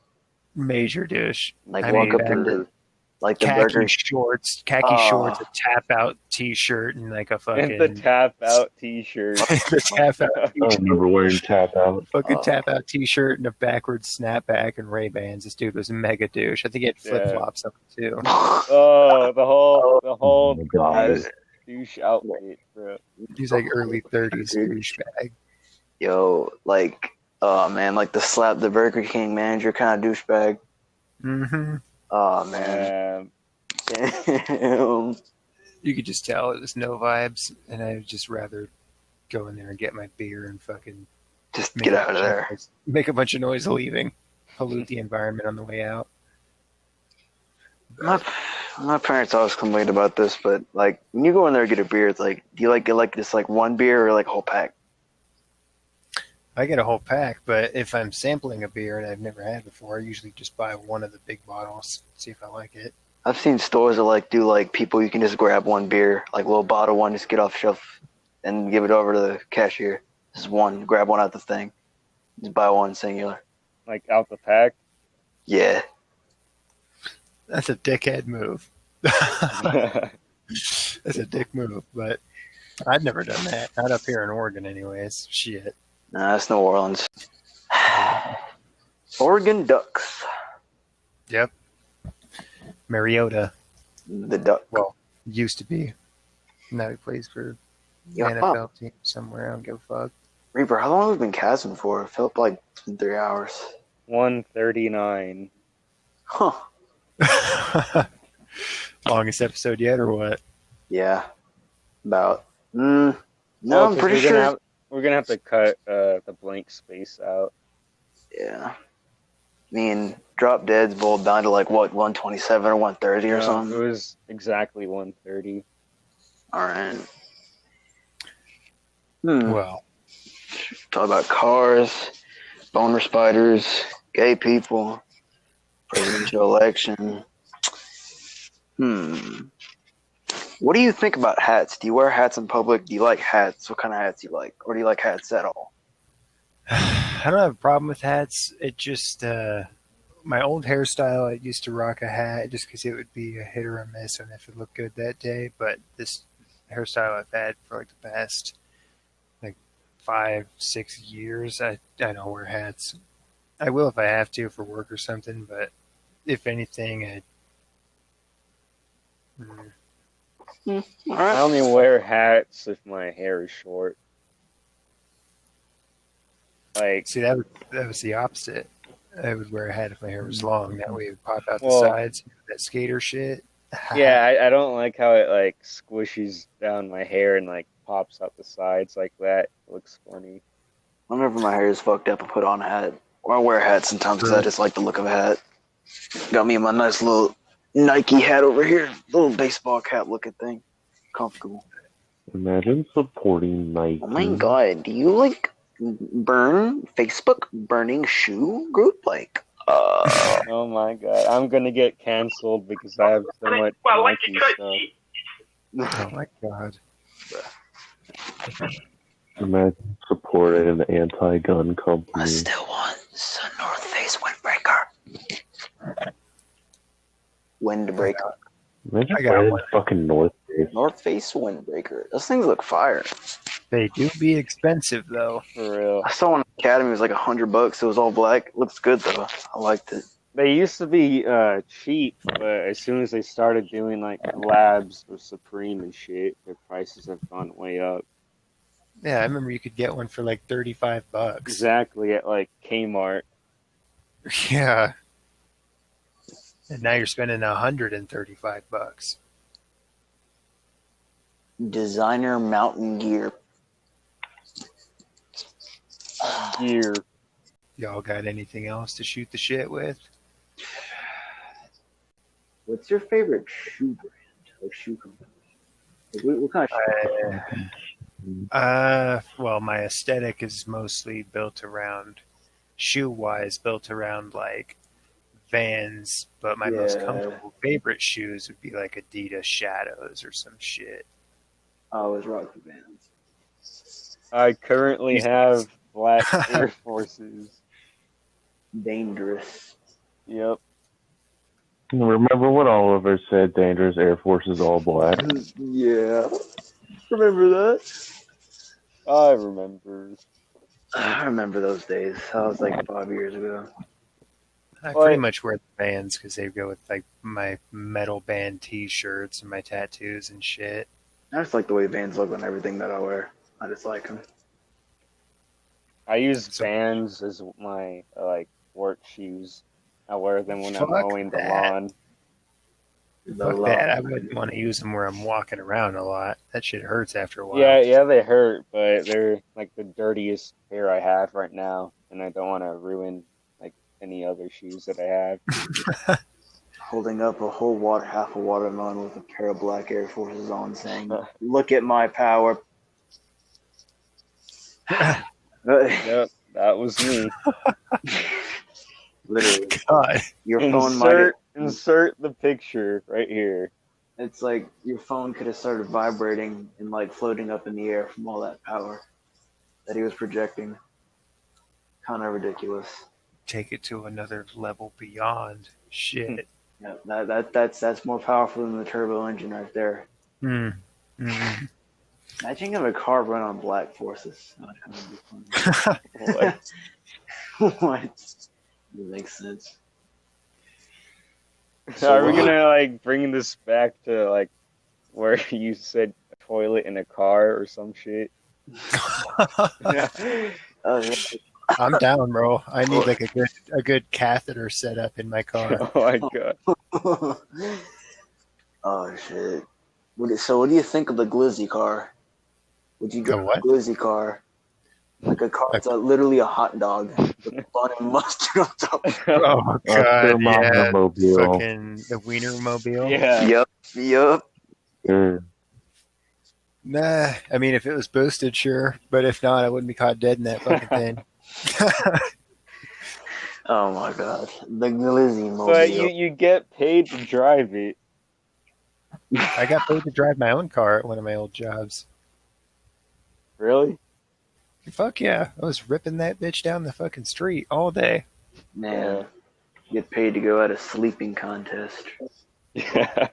douche. Walk up to the burger shorts, a tap out T-shirt, and a fucking and the tap out T-shirt. The tap out. I remember wearing tap out. Fucking tap out T-shirt and a backwards snapback and Ray-Bans. This dude was a mega douche. I think he had flip flops on too. Oh, the whole God. douche outfit, bro. He's early 30s douchebag. Yo, oh man, the slap the Burger King manager kind of douchebag. Mm-hmm. Oh man. Damn. You could just tell it was no vibes, and I would just rather go in there and get my beer and fucking just get out of there. Make a bunch of noise leaving, pollute the environment on the way out. My parents always complained about this, but when you go in there and get a beer, it's do you get just one beer or a whole pack? I get a whole pack, but if I'm sampling a beer that I've never had before, I usually just buy one of the big bottles, see if I like it. I've seen stores that do people you can just grab one beer, little bottle one, just get off the shelf and give it over to the cashier. Just one, grab one out the thing. Just buy one singular. Out the pack? Yeah. That's a dickhead move. That's a dick move, but I've never done that. Not up here in Oregon anyways. Shit. Nah, that's New Orleans. Oregon Ducks. Yep. Mariota. The Duck. Well, used to be. Now he plays for the NFL team somewhere. I don't give a fuck. Reaper, how long have we been casting for? It felt like it's been 3 hours. 1:39. Huh. Longest episode yet, or what? Yeah. About. No, I'm pretty sure. We're gonna have to cut the blank space out. Yeah. Drop Dead's boiled down to 127 or 130 or something? It was exactly 130. All right. Well. Talk about cars, boner spiders, gay people, presidential election. What do you think about hats? Do you wear hats in public? Do you like hats? What kind of hats do you like? Or do you like hats at all? I don't have a problem with hats. It just, my old hairstyle, I used to rock a hat just because it would be a hit or a miss and if it looked good that day. But this hairstyle I've had for the past 5-6 years, I don't wear hats. I will if I have to for work or something, but if anything, All right. I only wear hats if my hair is short. See, that was the opposite. I would wear a hat if my hair was long. That way it would pop out the sides. That skater shit. Yeah, I don't like how it squishes down my hair and pops out the sides like that. It looks funny. Whenever my hair is fucked up, I put on a hat. Or I wear a hat sometimes because I just like the look of a hat. Got me my nice little Nike hat over here. Little baseball cap looking thing. Comfortable. Imagine supporting Nike. Oh my god, do you like burn Facebook burning shoe group? Like, Oh my god, I'm gonna get canceled because I have so much Nike stuff. Oh my god. Imagine supporting an anti-gun I company. still want a North Face windbreaker. Windbreaker. Imagine I got wearing one. fucking North Face. North Face windbreaker. Those things look fire. They do be expensive though. For real. I saw one at Academy. It was like $100. It was all black. Looks good though. I liked it. They used to be cheap, but as soon as they started doing like collabs with Supreme and shit, their prices have gone way up. Yeah, I remember you could get one for like $35. Exactly, at like Kmart. Yeah. And now you're spending $135. Designer mountain gear. Gear. Y'all got anything else to shoot the shit with? What's your favorite shoe brand or shoe company? Like, what kind of shoe? Well, my aesthetic is mostly built around, shoe-wise, built around like Vans, but my most comfortable favorite shoes would be like Adidas Shadows or some shit. I always rock the Vans. I currently have black Air Forces. Dangerous. Yep. Remember what Oliver said, dangerous Air Force is all black. Yeah. Remember that? I remember. I remember those days. That was like 5 years ago. I pretty much wear the Vans because they go with like my metal band T-shirts and my tattoos and shit. I just like the way Vans look on everything that I wear. I just like them. I use Vans as my like work shoes. I wear them when I'm mowing the lawn. Fuck that. I wouldn't want to use them where I'm walking around a lot. That shit hurts after a while. Yeah, they hurt, but they're like the dirtiest pair I have right now, and I don't want to ruin like any other shoes that I have. Holding up a whole half a watermelon with a pair of black Air Forces on, saying, "Look at my power." Yep, that was me. Literally. God. Your phone insert the picture right here. It's like your phone could have started vibrating and like floating up in the air from all that power that he was projecting. Kind of ridiculous. Take it to another level beyond. Shit. Yeah, that's more powerful than the turbo engine right there. Mm-hmm. Imagine having a car run on black forces. That would be fun. What? It makes sense. So are we gonna like bring this back to like where you said a toilet in a car or some shit? I'm down, bro. I need like a good catheter set up in my car. Oh my god. Oh shit. So what do you think of the Glizzy car? Would you go what? a Glizzy car? Like a car that's literally a hot dog with bun and mustard on top. Oh god, yeah. Mobile. Fucking the Wienermobile. Yeah. Yep. Nah, I mean if it was boosted, sure, but if not, I wouldn't be caught dead in that fucking thing. Oh my god, the Glizzy mobile. But you get paid to drive it. I got paid to drive my own car at one of my old jobs. Really? Fuck yeah. I was ripping that bitch down the fucking street all day. Man, get paid to go at a sleeping contest. Yeah.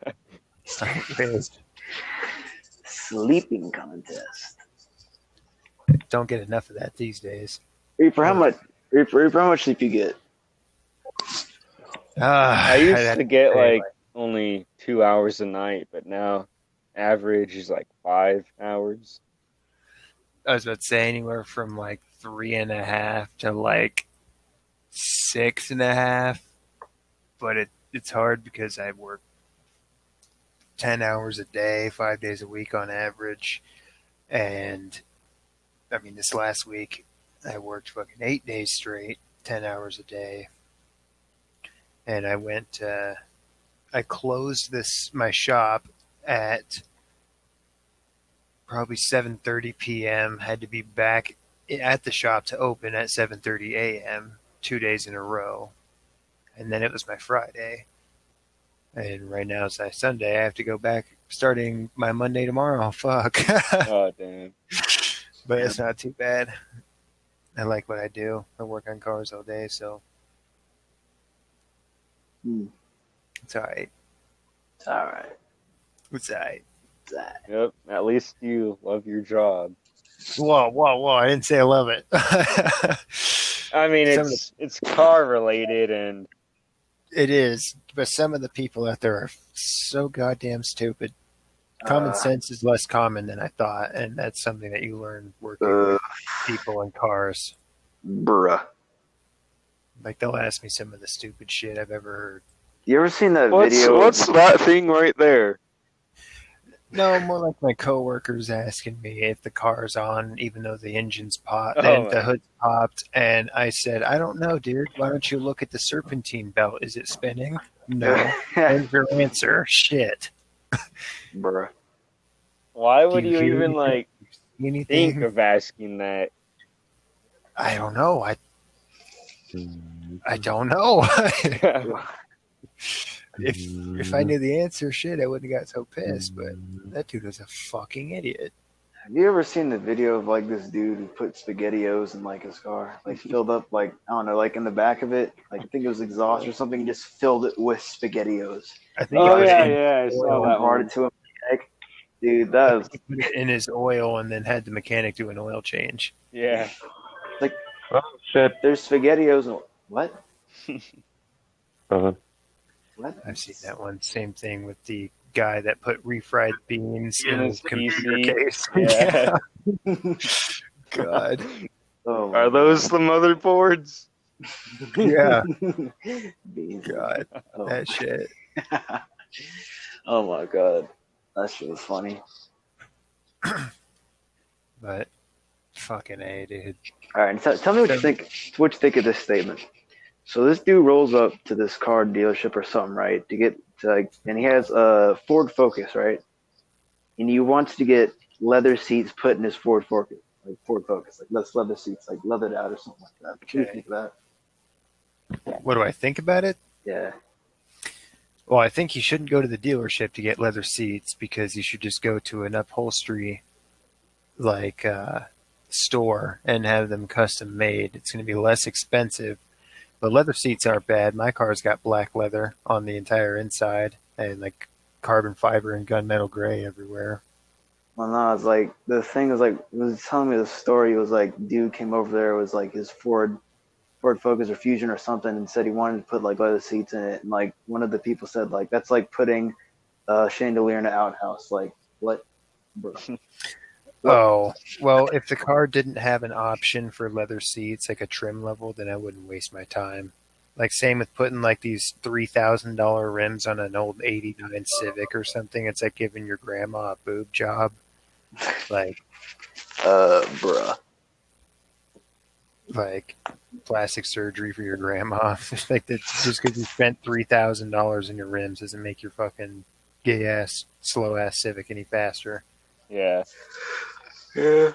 Sleeping contest. Don't get enough of that these days. For how much sleep you get? I used to get like only 2 hours a night, but now average is like 5 hours. I was about to say anywhere from like 3.5 to like 6.5, but it's hard because I work 10 hours a day, 5 days a week on average, and I mean this last week I worked fucking 8 days straight, 10 hours a day. And I closed my shop at probably 7:30 p.m. Had to be back at the shop to open at 7:30 a.m. 2 days in a row. And then it was my Friday. And right now it's my Sunday. I have to go back starting my Monday tomorrow. Fuck. Oh, damn. But it's not too bad. I like what I do. I work on cars all day, so it's all right. It's all right. It's all right. It's all right. Yep. At least you love your job. Whoa. I didn't say I love it. I mean, it's car related, and It is, but some of the people out there are so goddamn stupid. Common sense is less common than I thought, and that's something that you learn working with people in cars. Bruh. Like, they'll ask me some of the stupid shit I've ever heard. You ever seen that video? What's that thing right there? No, more like my coworkers asking me if the car's on, even though the engine's popped Oh, and the hood's popped. And I said, I don't know, dude. Why don't you look at the serpentine belt? Is it spinning? No. There's your answer. Shit. Bruh. why would Do you hear even anything? think Anything? of asking that? I don't know. I don't know. If I knew the answer, shit, I wouldn't have got so pissed. But that dude was a fucking idiot. Have you ever seen the video of like this dude who put SpaghettiOs in like his car? Like filled up like, I don't know, like in the back of it, like I think it was exhaust or something, he just filled it with SpaghettiOs. I think Oh, it was yeah, I saw that Brought one. it to him. Like, dude, that was put it in his oil and then had the mechanic do an oil change. Yeah. Oh shit. there's SpaghettiOs and what? What? I've seen that one. Same thing with the guy that put refried beans in his computer PC. case. Yeah. God. Oh, Are those the motherboards? Yeah. Beans. God. Oh. That shit. Oh my god, that shit was funny. But fucking A, dude. All right, tell me what you think. What you think of this statement? So this dude rolls up to this car dealership or something, right? To get to like, and he has a Ford Focus, right? And he wants to get leather seats put in his Ford Focus, like less leather seats, like leathered out or something like that. What do you think of that? What do I think about it? Yeah. Well, I think you shouldn't go to the dealership to get leather seats because you should just go to an upholstery like store and have them custom made. It's going to be less expensive. But leather seats aren't bad. My car's got black leather on the entire inside and like carbon fiber and gunmetal gray everywhere. Well, no, it's like the thing is like it was telling me the story. It was like dude came over there. It was like his Ford Focus or Fusion or something, and said he wanted to put like leather seats in it. And like one of the people said like that's like putting a chandelier in an outhouse. Like what? Bro. Oh, well, if the car didn't have an option for leather seats, like a trim level, then I wouldn't waste my time. Like, same with putting, like, these $3,000 rims on an old 89 Civic or something. It's like giving your grandma a boob job. Like, Bruh. like plastic surgery for your grandma. Like, that, just because you spent $3,000 in your rims doesn't make your fucking gay-ass, slow-ass Civic any faster. Yeah. Yeah.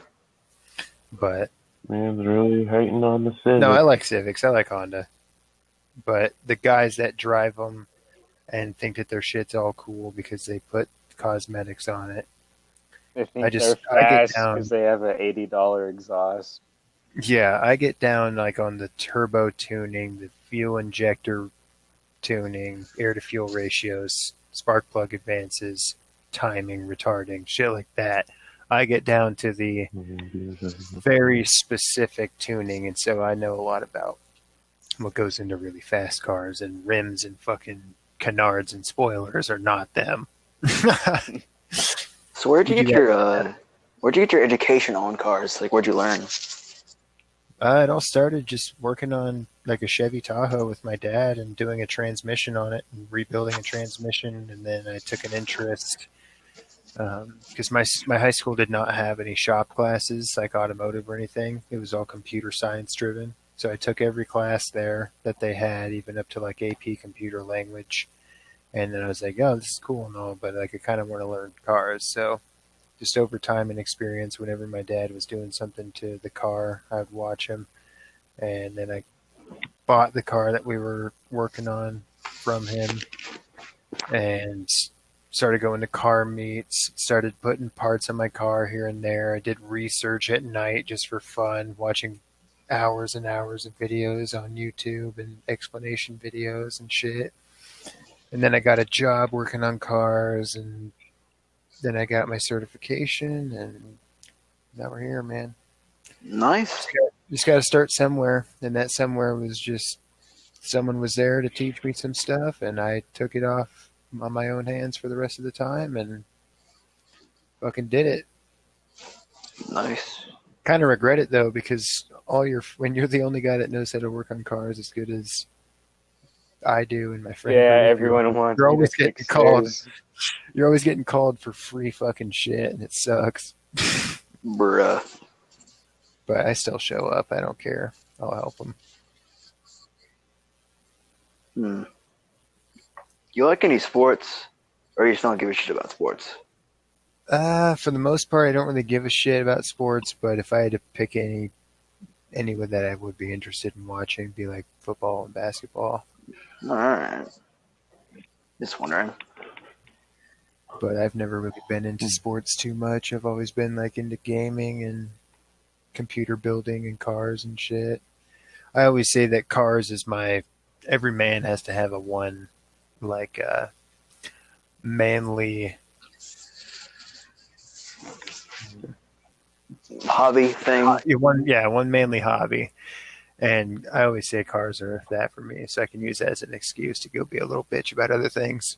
But Man's really hating on the Civic. no, I like Civics. I like Honda. But the guys that drive them and think that their shit's all cool because they put cosmetics on it. They think I they're get fast down. because they have an $80 exhaust. Yeah, I get down like on the turbo tuning, the fuel injector tuning, air to fuel ratios, spark plug advances, timing, retarding, shit like that. I get down to the very specific tuning, and so I know a lot about what goes into really fast cars, and rims and fucking canards and spoilers are not them. So where'd you get your education on cars? Like where'd you learn? It all started just working on like a Chevy Tahoe with my dad and doing a transmission on it and rebuilding a transmission, and then I took an interest because my high school did not have any shop classes like automotive or anything. It was all computer science driven. So I took every class there that they had, even up to like AP computer language. And then I was like, oh, this is cool and all, but like I kind of want to learn cars. So just over time and experience, whenever my dad was doing something to the car, I'd watch him. And then I bought the car that we were working on from him and started going to car meets, started putting parts on my car here and there. I did research at night just for fun, watching hours and hours of videos on YouTube and explanation videos and shit. And then I got a job working on cars, and then I got my certification, and now we're here, man. Nice. Just got to start somewhere, and that somewhere was just someone was there to teach me some stuff, and I took it off on my own hands for the rest of the time, and fucking did it. Nice. Kind of regret it though, because when you're the only guy that knows how to work on cars as good as I do and my friend. Yeah, everyone wants. You're always getting called. You're always getting called for free fucking shit, and it sucks. Bruh. But I still show up. I don't care. I'll help them. You like any sports, or you just don't give a shit about sports? For the most part, I don't really give a shit about sports. But if I had to pick any that I would be interested in watching, it'd be like football and basketball. All right. Just wondering. But I've never really been into sports too much. I've always been like into gaming and computer building and cars and shit. I always say that cars is every man has to have a one like manly hobby thing. One manly hobby. And I always say cars are that for me, so I can use that as an excuse to go be a little bitch about other things.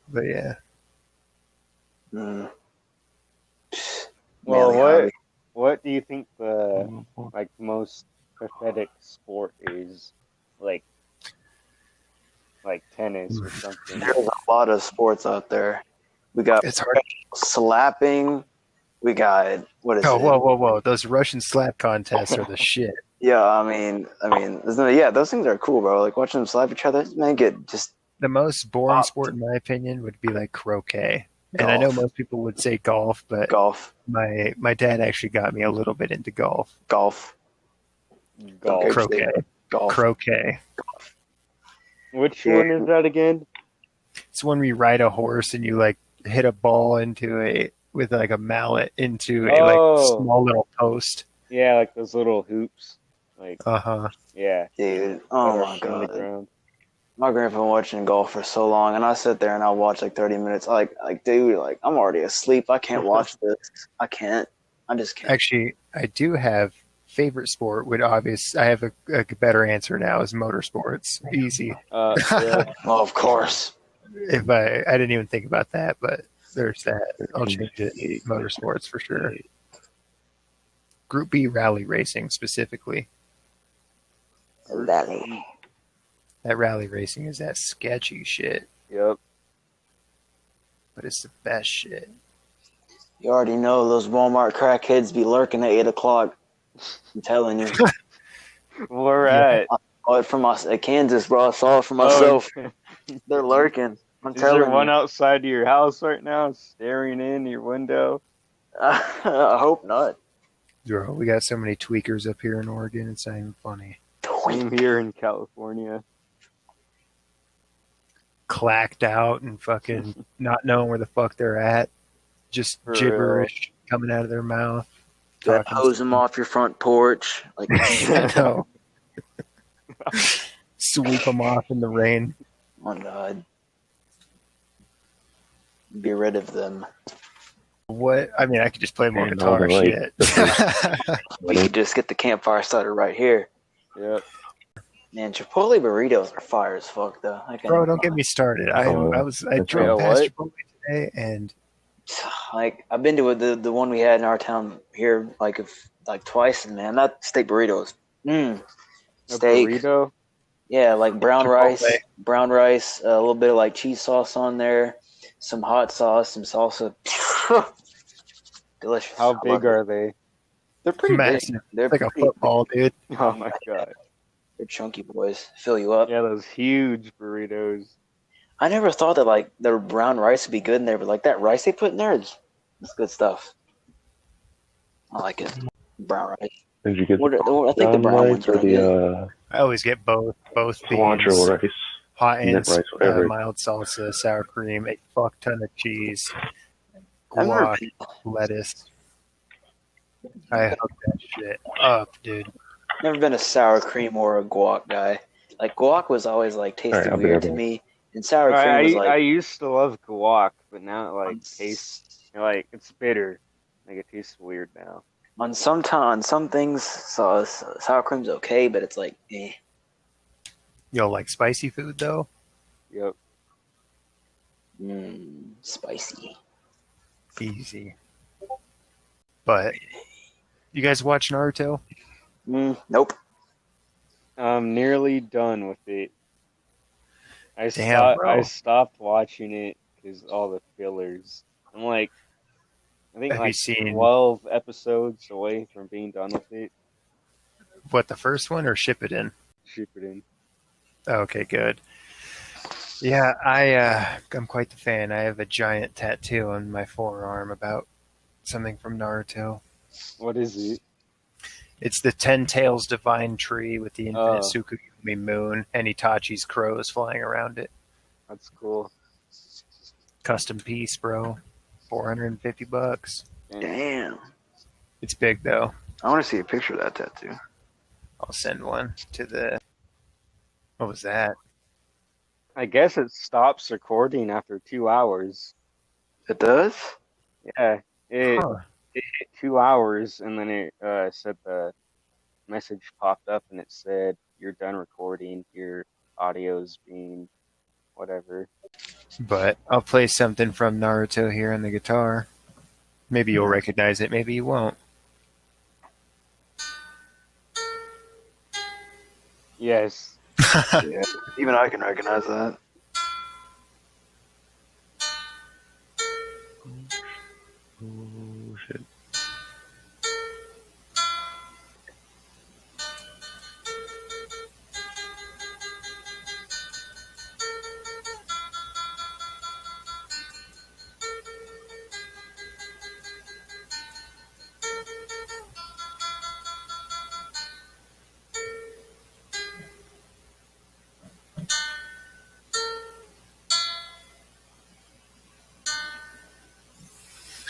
But yeah. Well, what do you think the like most pathetic sport is? Like tennis or something. There's a lot of sports out there. We got slapping. We got Whoa! Those Russian slap contests are the shit. Yeah, I mean, those things are cool, bro. Like watching them slap each other, man, get just the most boring sport, in my opinion, would be like croquet. Golf. And I know most people would say golf, but my dad actually got me a little bit into golf. Croquet. Which one is that again? It's when we ride a horse and you like hit a ball with like a mallet into a like small little post. Yeah, like those little hoops. Like yeah. Dude, oh my god. My grandpa been watching golf for so long, and I sit there and I'll watch like 30 minutes. Dude, I'm already asleep. I can't watch this. I can't. I just can't. Actually, I do have favorite sport. I have a better answer now. Is motorsports. Easy. Yeah. Well, of course. If I didn't even think about that, but there's that. I'll change it. Motorsports for sure. Group B rally racing specifically. Rally. That rally racing is that sketchy shit. Yep. But it's the best shit. You already know those Walmart crackheads be lurking at 8 o'clock. I'm telling you. Where at? I saw it from at Kansas, bro. I saw it for myself. They're lurking. I'm telling you. Is there one outside of your house right now staring in your window? I hope not. Bro, we got so many tweakers up here in Oregon. It's not even funny. Same here in California. Clacked out and fucking not knowing where the fuck they're at. Just for gibberish coming out of their mouth. Hose them off your front porch. Like, I know. Sweep them off in the rain. Oh, God. Be rid of them. What? I mean, I could just play more guitar shit. We could just get the campfire started right here. Yep. Man, Chipotle burritos are fire as fuck, though. Bro, don't get me started. I drove past Chipotle today, and I've been to the one we had in our town here like twice, and man, that steak burritos. Steak. Burrito? Yeah, like brown Chipotle. rice, a little bit of like cheese sauce on there, some hot sauce, some salsa. Delicious. How I big love it. are they? They're pretty big. Massive. They're It's like a pretty football, dude. Oh my god. They're chunky boys. Fill you up. Yeah, those huge burritos. I never thought that like the brown rice would be good in there, but like that rice they put in there is it's good stuff. I like it. Brown rice. Did you get I think the brown brown rice one's or really good. the I always get both cilantro beans, rice? hot and Mint rice, whatever. mild salsa, sour cream, a fuck ton of cheese, I've never guac, lettuce. I hook that shit up, dude. never been a sour cream or a guac guy. Like guac was always like tasted Alright, I'll be weird right to back. me, and sour cream I was like I used to love guac, but now it like tastes like it's bitter. Like it tastes weird now. on some things. Sour cream's okay, but it's like eh. Yo, like spicy food though? Yep. Spicy. Easy. But you guys watch Naruto? Nope. I'm nearly done with it. Damn, bro. I stopped watching it because all the fillers. I'm like, I think Have you like seen 12 episodes away from being done with it. what, the first one or Shippuden? Shippuden. Okay, good. Yeah, I'm quite the fan. I have a giant tattoo on my forearm about something from Naruto. What is it? It's the Ten Tails Divine Tree with the infinite Oh. Tsukuyomi moon and Itachi's crows flying around it. That's cool. Custom piece, bro. $450. Damn. It's big though. I want to see a picture of that tattoo. I'll send one to the. What was that? I guess it stops recording after 2 hours. It does? Yeah, it Huh. hit 2 hours, and then it said the message popped up, and it said, "You're done recording. Your audio's being whatever." But I'll play something from Naruto here on the guitar. Maybe you'll recognize it, maybe you won't. Yes. Yeah. Even I can recognize that. Oh, shit.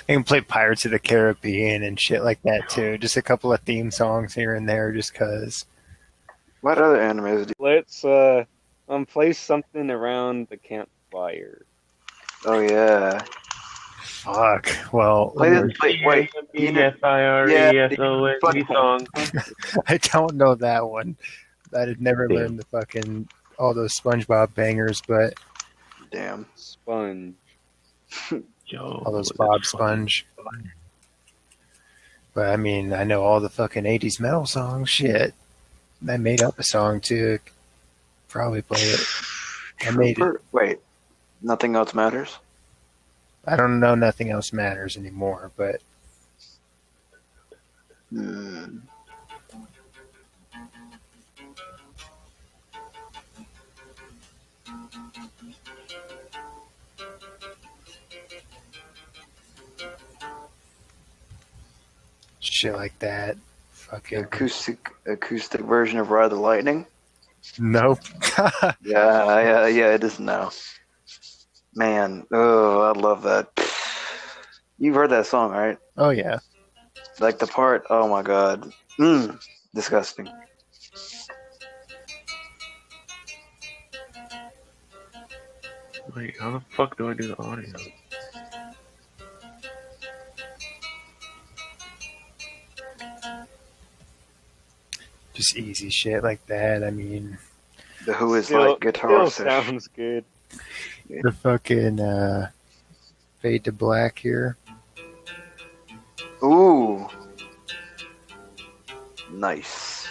I can play Pirates of the Caribbean and shit like that too. Just a couple of theme songs here and there just cause. What other animes do Let's play something around the campfire. Oh, yeah. Fuck. Well, Play this. Wait. You know, P-S-I-R-E-S-O-N-E song. I don't know that one. I had never Damn. learned the fucking all those SpongeBob bangers, but damn. Sponge. Yo, all those that's Bob fun. Sponge. But I mean, I know all the fucking 80s metal songs. Shit. I made up a song to probably play it. I made it. Wait. Nothing else matters? I don't know Nothing Else Matters anymore, but shit like that. Fucking Acoustic version of Ride the Lightning? nope. Yeah, it is now. Man, oh, I love that. You've heard that song, right? Oh yeah. Like the part, oh my god. Disgusting. Wait, how the fuck do I do the audio? Just easy shit like that. I mean, The Whoislite guitar Still session. sounds good. the fucking Fade to Black here. Ooh. Nice.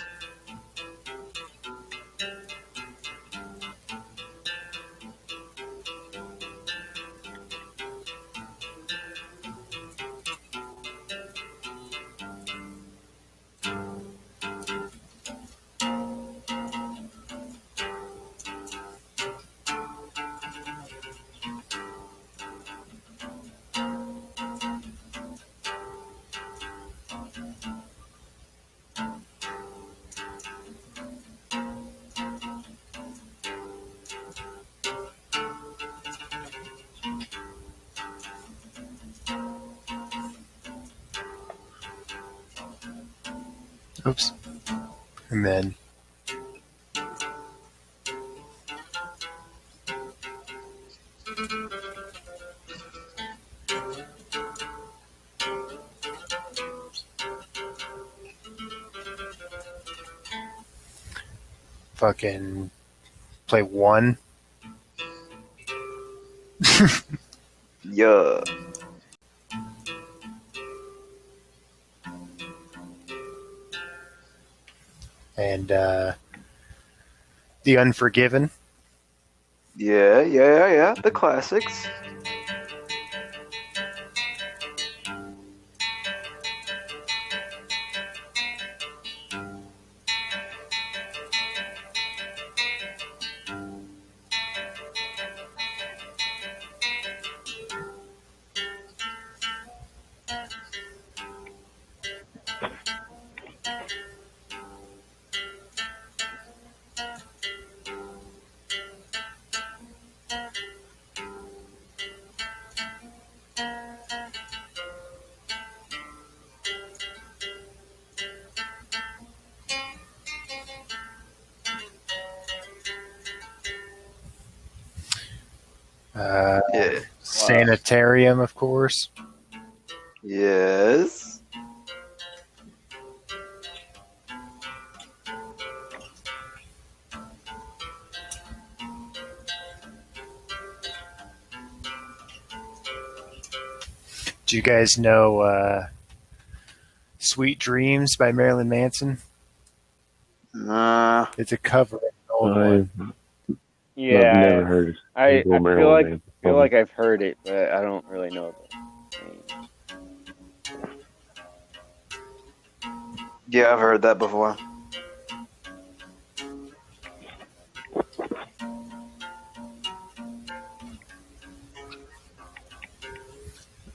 Oops. And then fucking play 1. Yeah. And The Unforgiven. Yeah. The classics. Yeah. Sanitarium, of course. Yes. Do you guys know Sweet Dreams by Marilyn Manson? Nah. It's a cover of an old one. I've Yeah, never heard of I single feel Marilyn like Manson feel song. like I've heard it, but I don't really know the name. Yeah, I've heard that before.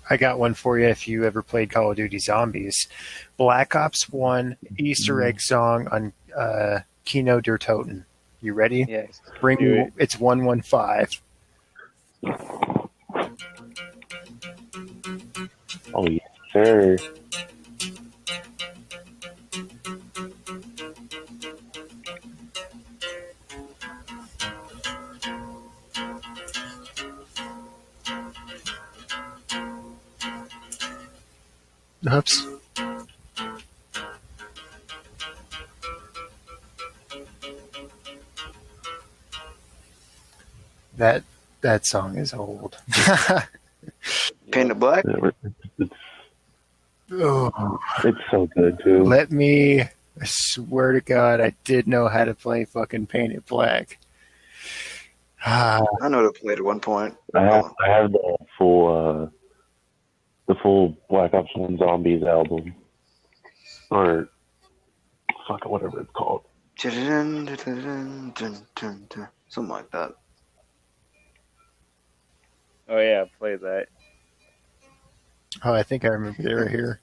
I got one for you if you ever played Call of Duty Zombies. Black Ops 1 Easter egg song on Kino der Toten. You ready? Yes. Bring Do me, it. it's 115. Oh yes, sir. Oops. That song is old. Painted Black? It's, Oh, it's so good too. I swear to God, I did know how to play fucking Painted Black. I know to play it at one point. I have the full Black Ops 1 Zombies album, or fuck it, whatever it's called. Something like that. Oh yeah, play that. Oh, I think I remember they were here.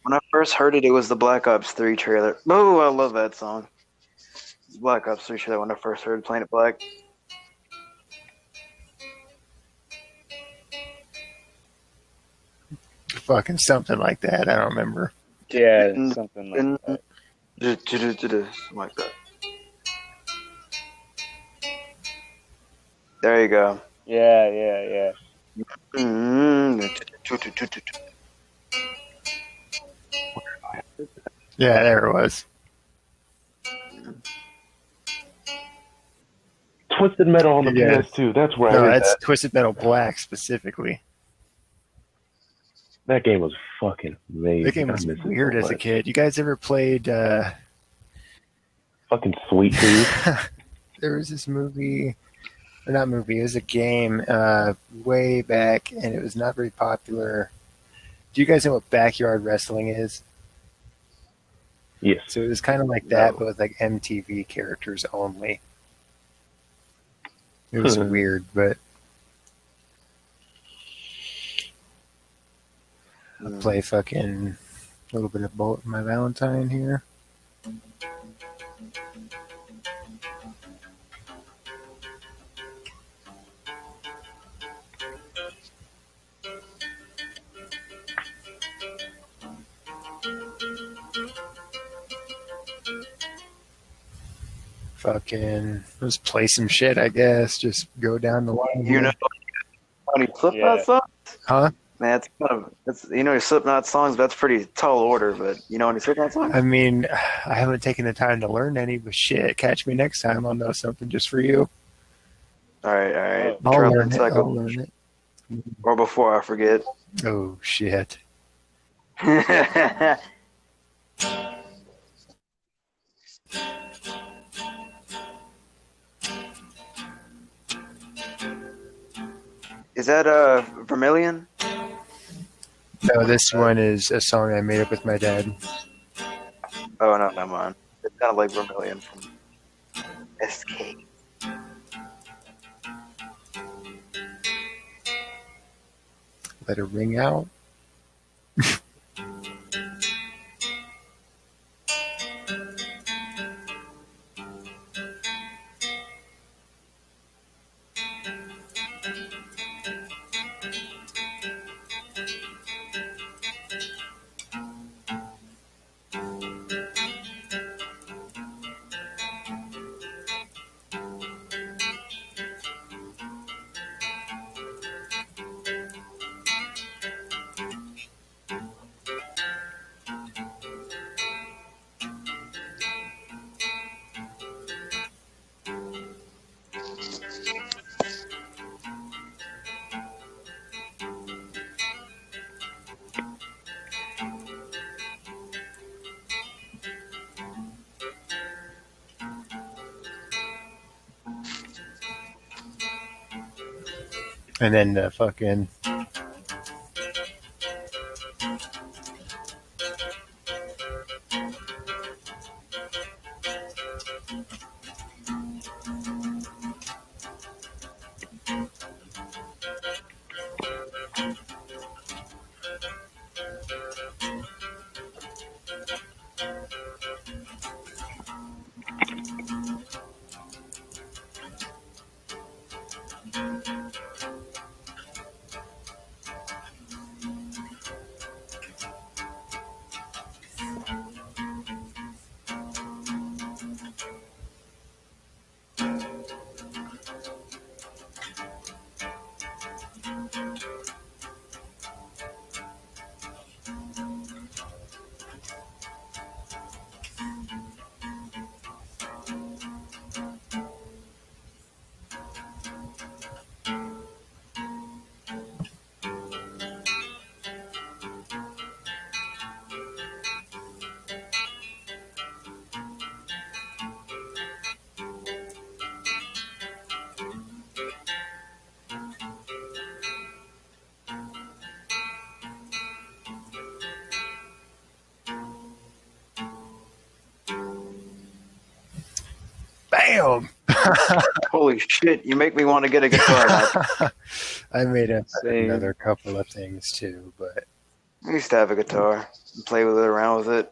When I first heard it, it was the Black Ops 3 trailer. Oh, I love that song. Black Ops 3 trailer when I first heard Planet Black. Fucking something like that. I don't remember. Yeah, something like that. Something like that. There you go. Yeah. Yeah, there it was. Twisted Metal on the Yes. PS2. That's where I No, heard that's that. Twisted Metal Black specifically. That game was fucking amazing. That game was I miss it weird so as a much. kid. You guys ever played Fucking Sweet Tooth. there was this movie, or not movie, it was a game way back, and it was not very popular. Do you guys know what backyard wrestling is? Yes. So it was kind of like that, No. but with like MTV characters only. It was weird, but I'll play fucking a little bit of Bullet for My Valentine here. fucking just play some shit, I guess. Just go down the line. You know any Slipknot Yeah. songs? Huh? Man, it's kind of your Slipknot songs. That's pretty tall order, but you know any Slipknot songs? I mean, I haven't taken the time to learn any, but shit, catch me next time. I'll know something just for you. All right. Oh. I'll Drop learn the it. cycle. I'll learn it. Or before I forget. Oh, shit. Is that Vermilion? No, this one is a song I made up with my dad. Oh no, never mind. It's kind of like Vermilion from SK. Let it ring out. And then the fucking... Bam! Holy shit! You make me want to get a guitar now. I made up Same. another couple of things too, but I used to have a guitar and play with it around with it,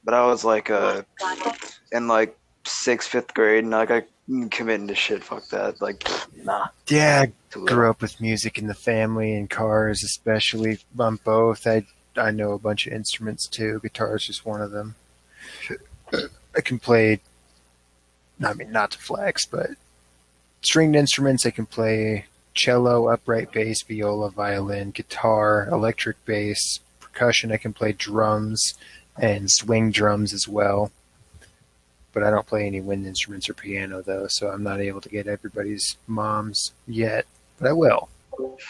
but I was like in like 5th grade, and like I committing to shit. Fuck that. Like, nah. yeah, Too I little. grew up with music in the family and cars, especially on both. I know a bunch of instruments too. Guitar is just one of them. I can play. I mean, not to flex, but stringed instruments. I can play cello, upright bass, viola, violin, guitar, electric bass, percussion. I can play drums and swing drums as well. But I don't play any wind instruments or piano though, so I'm not able to get everybody's moms yet. But I will.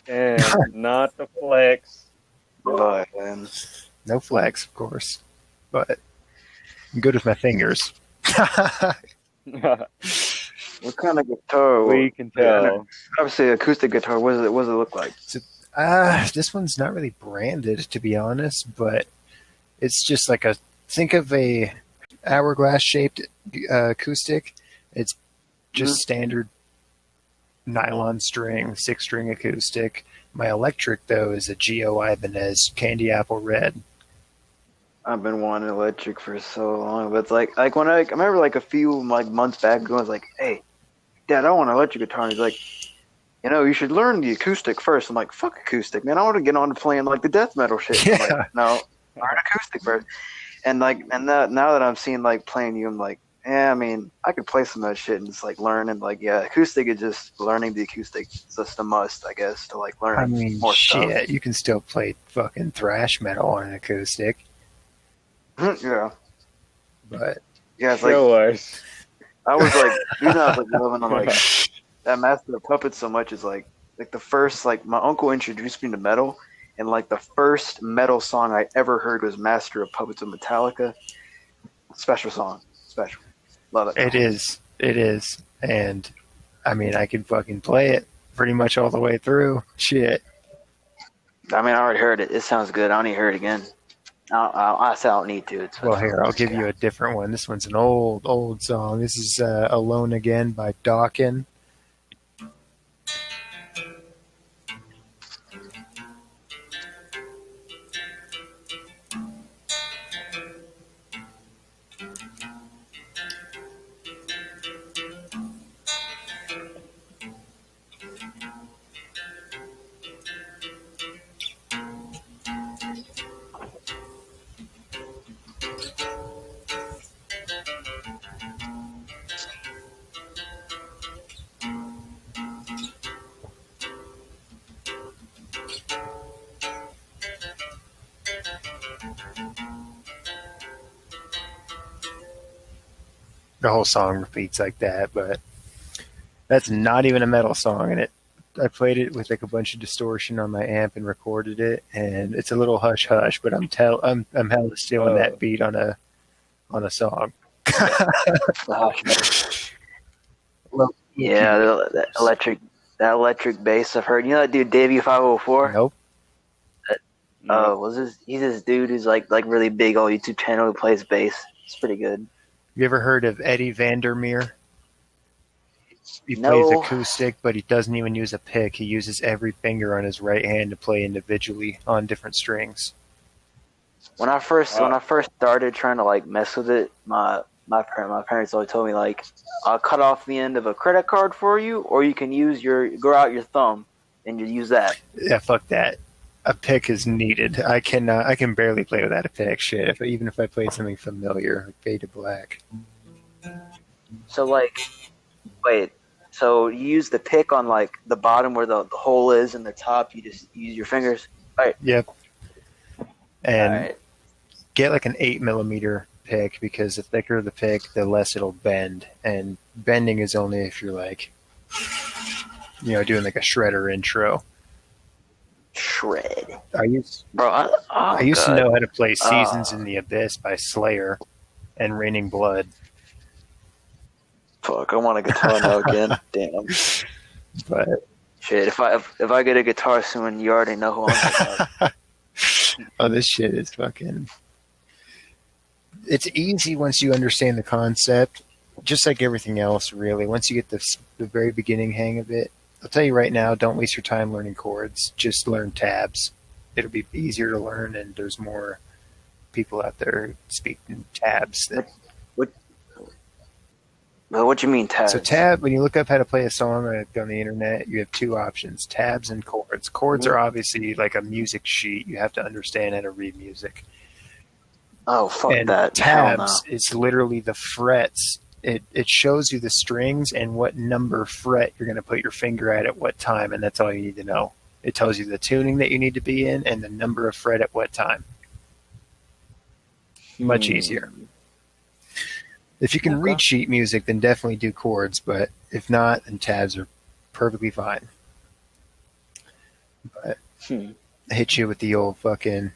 And not the flex. But man, No flex, of course, but I'm good with my fingers. what kind of guitar? We can tell. Obviously, acoustic guitar. What does it look like? This one's not really branded, to be honest, but it's just like think of a hourglass shaped acoustic. It's just standard nylon string, 6-string acoustic. My electric though is a Geo Ibanez Candy Apple Red. I've been wanting electric for so long, but it's like when I remember like a few like months back ago, I was like, "Hey, Dad, I want an electric guitar." And he's like, you should learn the acoustic first. I'm like, "Fuck acoustic, man! I want to get on to playing like the death metal shit." Yeah. I'm like, no, learn acoustic first. And now that I'm seeing like playing you, I'm like, Yeah, I mean, I could play some of that shit and just like learn and like acoustic is just learning the acoustic. It's just a must, I guess, to like learn I mean, more shit, stuff. you can still play fucking thrash metal on an acoustic, Yeah, but yeah. It's like Show us. I was like, the reason I was like loving on like that Master of Puppets so much is like the first like my uncle introduced me to metal, and like the first metal song I ever heard was Master of Puppets of Metallica. Special song, special. Love it. it is, and I mean, I can fucking play it pretty much all the way through. Shit. I mean, I already heard it. It sounds good. I don't need to hear it again. I say I don't need to. Well, here, I'll give you a different one. This one's an old song. This is Alone Again by Dawkins. The whole song repeats like that, but that's not even a metal song, and I played it with like a bunch of distortion on my amp and recorded it, and it's a little hush hush, but I'm hella stealing that beat on a song. Well, yeah, that electric bass I've heard. You know that dude Davey 504? Nope. He's this dude who's like really big on YouTube channel who plays bass. It's pretty good. You ever heard of Eddie Vandermeer? He No. plays acoustic, but he doesn't even use a pick. He uses every finger on his right hand to play individually on different strings. When I first started trying to like mess with it, my parents always told me like, I'll cut off the end of a credit card for you, or you can grow out your thumb and you use that. Yeah, fuck that. A pick is needed. I can barely play without a pick. Shit, even if I played something familiar, like Fade to Black. So like, wait, so you use the pick on like the bottom where the hole is, and the top you just use your fingers. All right. Yep. And All right. get like an 8mm pick, because the thicker the pick, the less it'll bend. And bending is only if you're like, doing like a shredder intro. Shred. I used to know how to play Seasons in the Abyss by Slayer and Raining Blood. Fuck, I want a guitar now again. Damn. But shit, if I get a guitar soon, you already know who I'm about. Oh, this shit is fucking... It's easy once you understand the concept, just like everything else, really. Once you get the very beginning hang of it, I'll tell you right now, don't waste your time learning chords. Just learn tabs. It'll be easier to learn, and there's more people out there who speak in tabs. What you mean tabs? So when you look up how to play a song on the internet, you have two options, tabs and chords. Chords are obviously like a music sheet. You have to understand how to read music. Oh, fuck and that. Tabs is literally the frets. It shows you the strings and what number fret you're going to put your finger at what time, and that's all you need to know. It tells you the tuning that you need to be in and the number of fret at what time. Much easier. If you can read sheet music, then definitely do chords, but if not, then tabs are perfectly fine. But I hit you with the old fucking...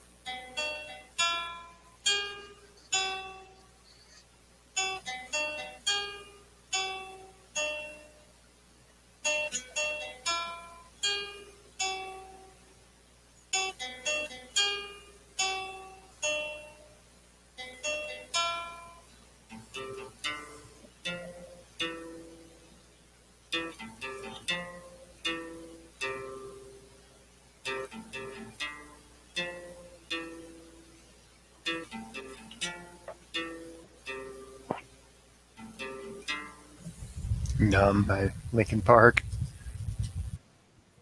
Numb by Linkin Park.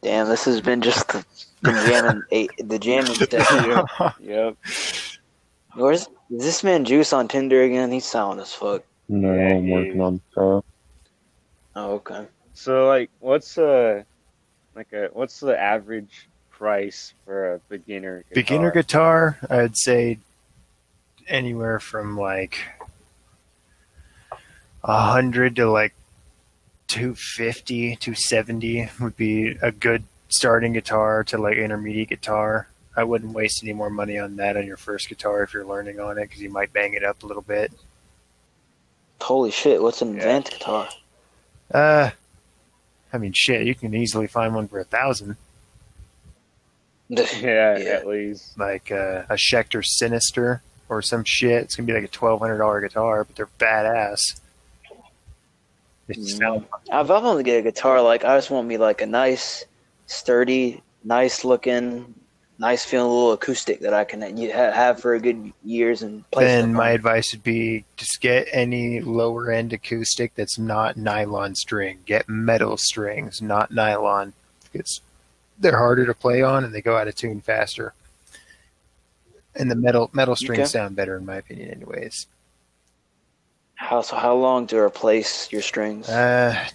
Damn, this has been just the jamming stuff. Yep. Is this man Juice on Tinder again? He's sound as fuck. No, Yeah, I'm he working is. on stuff. Oh, okay. So like, what's what's the average price for a beginner Beginner guitar? guitar, I'd say anywhere from like 100 to like 250, 270 would be a good starting guitar to like intermediate guitar. I wouldn't waste any more money on that on your first guitar if you're learning on it because you might bang it up a little bit. Holy shit! What's an Yeah, advanced guitar? I mean, shit, you can easily find one for 1,000, yeah, Yeah. at least. like a Schecter Sinister or some shit. It's gonna be like a $1,200 guitar, but they're badass. They sound I've only get a guitar like I just want me like a nice, sturdy, nice looking, nice feeling little acoustic that I can have for a good years and play Then stuff my on. advice would be just get any lower end acoustic that's not nylon string. Get metal strings, not nylon, because they're harder to play on and they go out of tune faster. And the metal strings Okay. sound better in my opinion, anyways. How long to replace your strings?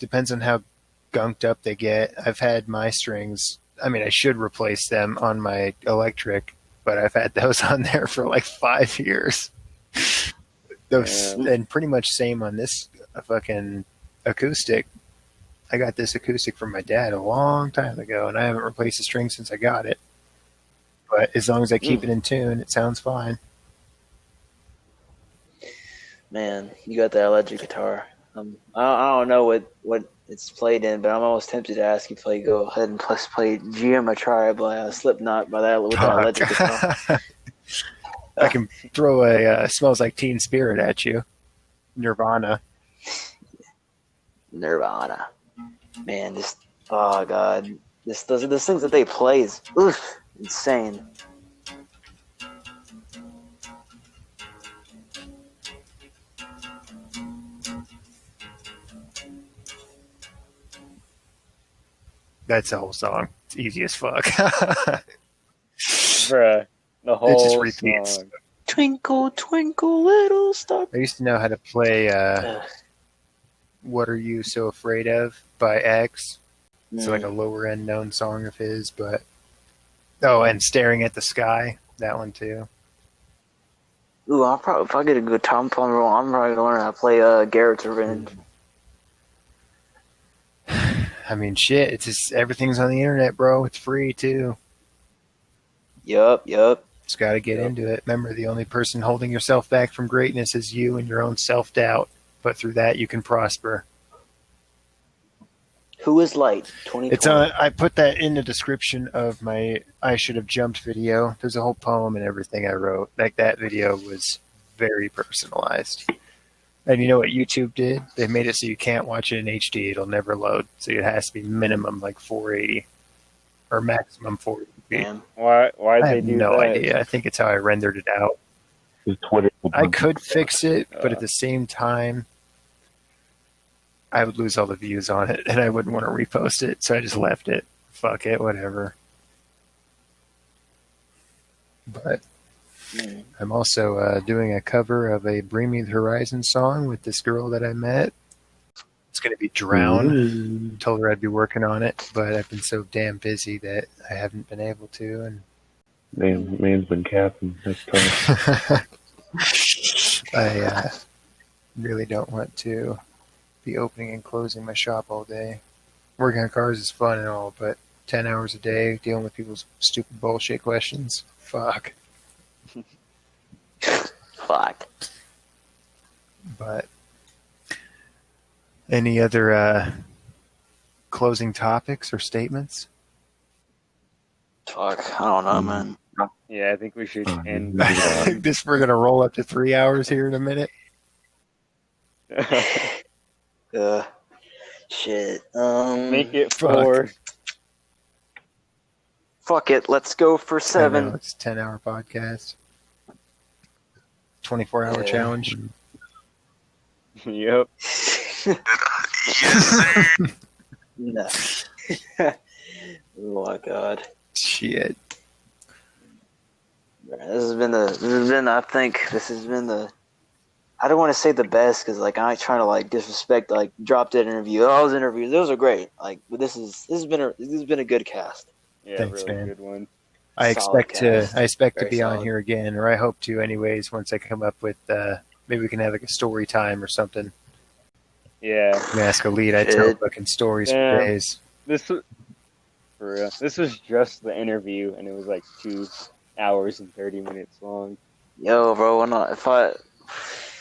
Depends on how gunked up they get. I've had my strings. I mean, I should replace them on my electric, but I've had those on there for like 5 years. Those Yeah. and pretty much same on this fucking acoustic. I got this acoustic from my dad a long time ago, and I haven't replaced the string since I got it. But as long as I keep it in tune, it sounds fine. Man, you got that electric guitar. I don't know what it's played in, but I'm almost tempted to ask you if go ahead and play Geometry by Slipknot by that with that electric guitar. I can throw a "Smells Like Teen Spirit" at you, Nirvana. Nirvana. Man, oh god, those things that they play is insane. That's the whole song. It's easy as fuck. Bruh, the It just whole repeats. song. Twinkle, twinkle, little star. I used to know how to play "What Are You So Afraid Of" by X. It's like a lower end known song of his, but and "Staring at the Sky," that one too. Ooh, if I get a good Tom Plummer, I'm probably gonna learn how to play Garrett's Revenge. I mean, shit. It's just everything's on the internet, bro. It's free too. Yup. Just got to get into it. Remember, the only person holding yourself back from greatness is you and your own self doubt. But through that, you can prosper. Whoislite 2020. It's I put that in the description of my "I Should Have Jumped" video. There's a whole poem and everything I wrote. Like, that video was very personalized. And you know what YouTube did? They made it so you can't watch it in HD. It'll never load. So it has to be minimum like 480 or maximum 480. Damn. Why'd I they have do no that? idea. I think it's how I rendered it out. His Twitter. I could fix it, but at the same time, I would lose all the views on it, and I wouldn't want to repost it, so I just left it. Fuck it, whatever. But I'm also doing a cover of a Bring Me the Horizon song with this girl that I met. It's going to be Drown. Told her I'd be working on it, but I've been so damn busy that I haven't been able to. And Man's been capping. That's tough. I really don't want to be opening and closing my shop all day. Working on cars is fun and all, but 10 hours a day dealing with people's stupid bullshit questions, fuck. Fuck. But any other closing topics or statements? Fuck. I don't know, man. Yeah, I think we should end. I think we're gonna roll up to 3 hours here in a minute. Shit. Make it Fuck. 4. Fuck it. Let's go for I know, 7. it's a 10-hour podcast. 24-hour Yeah. challenge. Yep. No. Oh my god. Shit. I think this has been the I don't want to say the best because like I ain't trying to like disrespect like drop dead interview. All those interviews, those are great. Like, but this has been a good cast. Yeah, Thanks, really man. good one. I Solid expect to Very be on solid. here again, or I hope to, anyways. Once I come up with, maybe we can have like a story time or something. Yeah. I'm gonna ask a lead. I tell Shit. fucking stories for Damn. days. This was for real. This was just the interview, and it was like 2 hours and 30 minutes long. Yo, bro, if I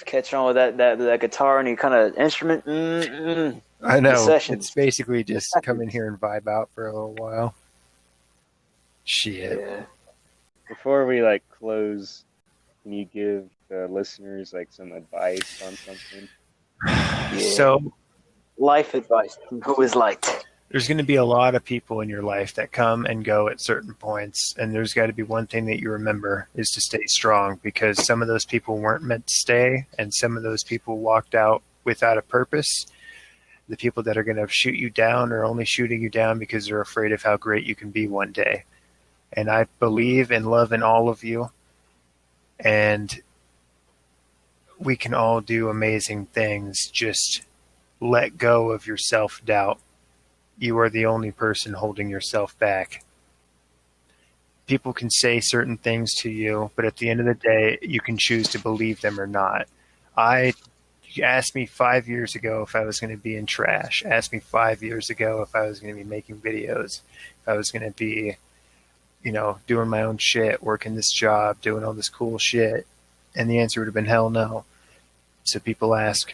catch on with that guitar and you kind of instrument, I the know. sessions. It's basically just come in here and vibe out for a little while. Shit. Yeah. Before we like close, can you give the listeners like some advice on something? So Life advice from Whoislite. there's going to be a lot of people in your life that come and go at certain points, and there's got to be one thing that you remember is to stay strong, because some of those people weren't meant to stay, and some of those people walked out without a purpose. The people that are going to shoot you down are only shooting you down because they're afraid of how great you can be one day. And I believe and love in all of you, and we can all do amazing things. Just let go of your self-doubt. You are the only person holding yourself back. People can say certain things to you, but at the end of the day, you can choose to believe them or not. You asked me 5 years ago if I was going to be in trash. Asked me 5 years ago if I was going to be making videos, if I was going to be, doing my own shit, working this job, doing all this cool shit. And the answer would have been hell no. So people ask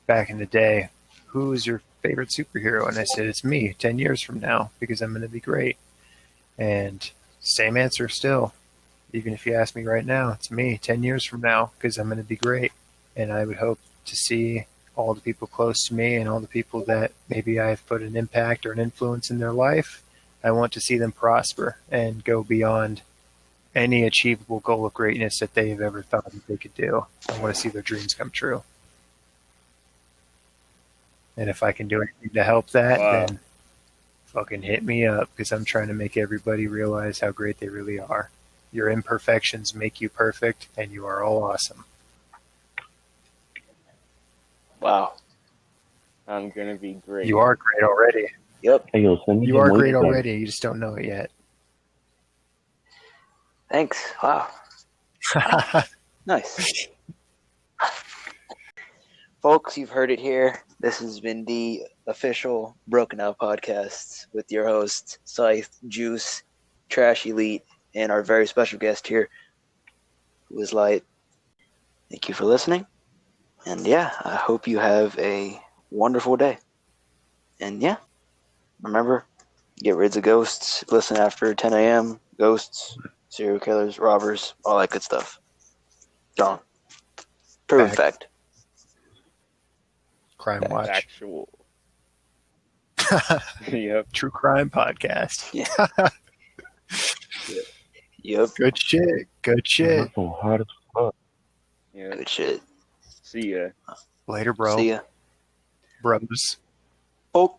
back in the day, who is your favorite superhero? And I said, it's me 10 years from now, because I'm going to be great. And same answer still. Even if you ask me right now, it's me 10 years from now, because I'm going to be great. And I would hope to see all the people close to me and all the people that maybe I've put an impact or an influence in their life. I want to see them prosper and go beyond any achievable goal of greatness that they have ever thought that they could do. I want to see their dreams come true. And if I can do anything to help that, then fucking hit me up, because I'm trying to make everybody realize how great they really are. Your imperfections make you perfect, and you are all awesome. Wow. I'm gonna be great. You are great already. Yep. Hey, yo, send me You are some great links, already. You just don't know it yet. Thanks. Wow. Nice. Folks, you've heard it here. This has been the official Broken Out podcast with your hosts, Scythe, Juice, Trash Elite, and our very special guest here, Whoislite. Thank you for listening. And yeah, I hope you have a wonderful day. And yeah, remember, get rid of ghosts, listen after 10 a.m., ghosts, serial killers, robbers, all that good stuff. John. Proven fact. Crime Watch. Factual. Yep. True Crime Podcast. Yeah. Yep. Good shit. Good shit. That's so hot as fuck. Yeah. Good shit. See ya. Later, bro. See ya. Bros. Oh.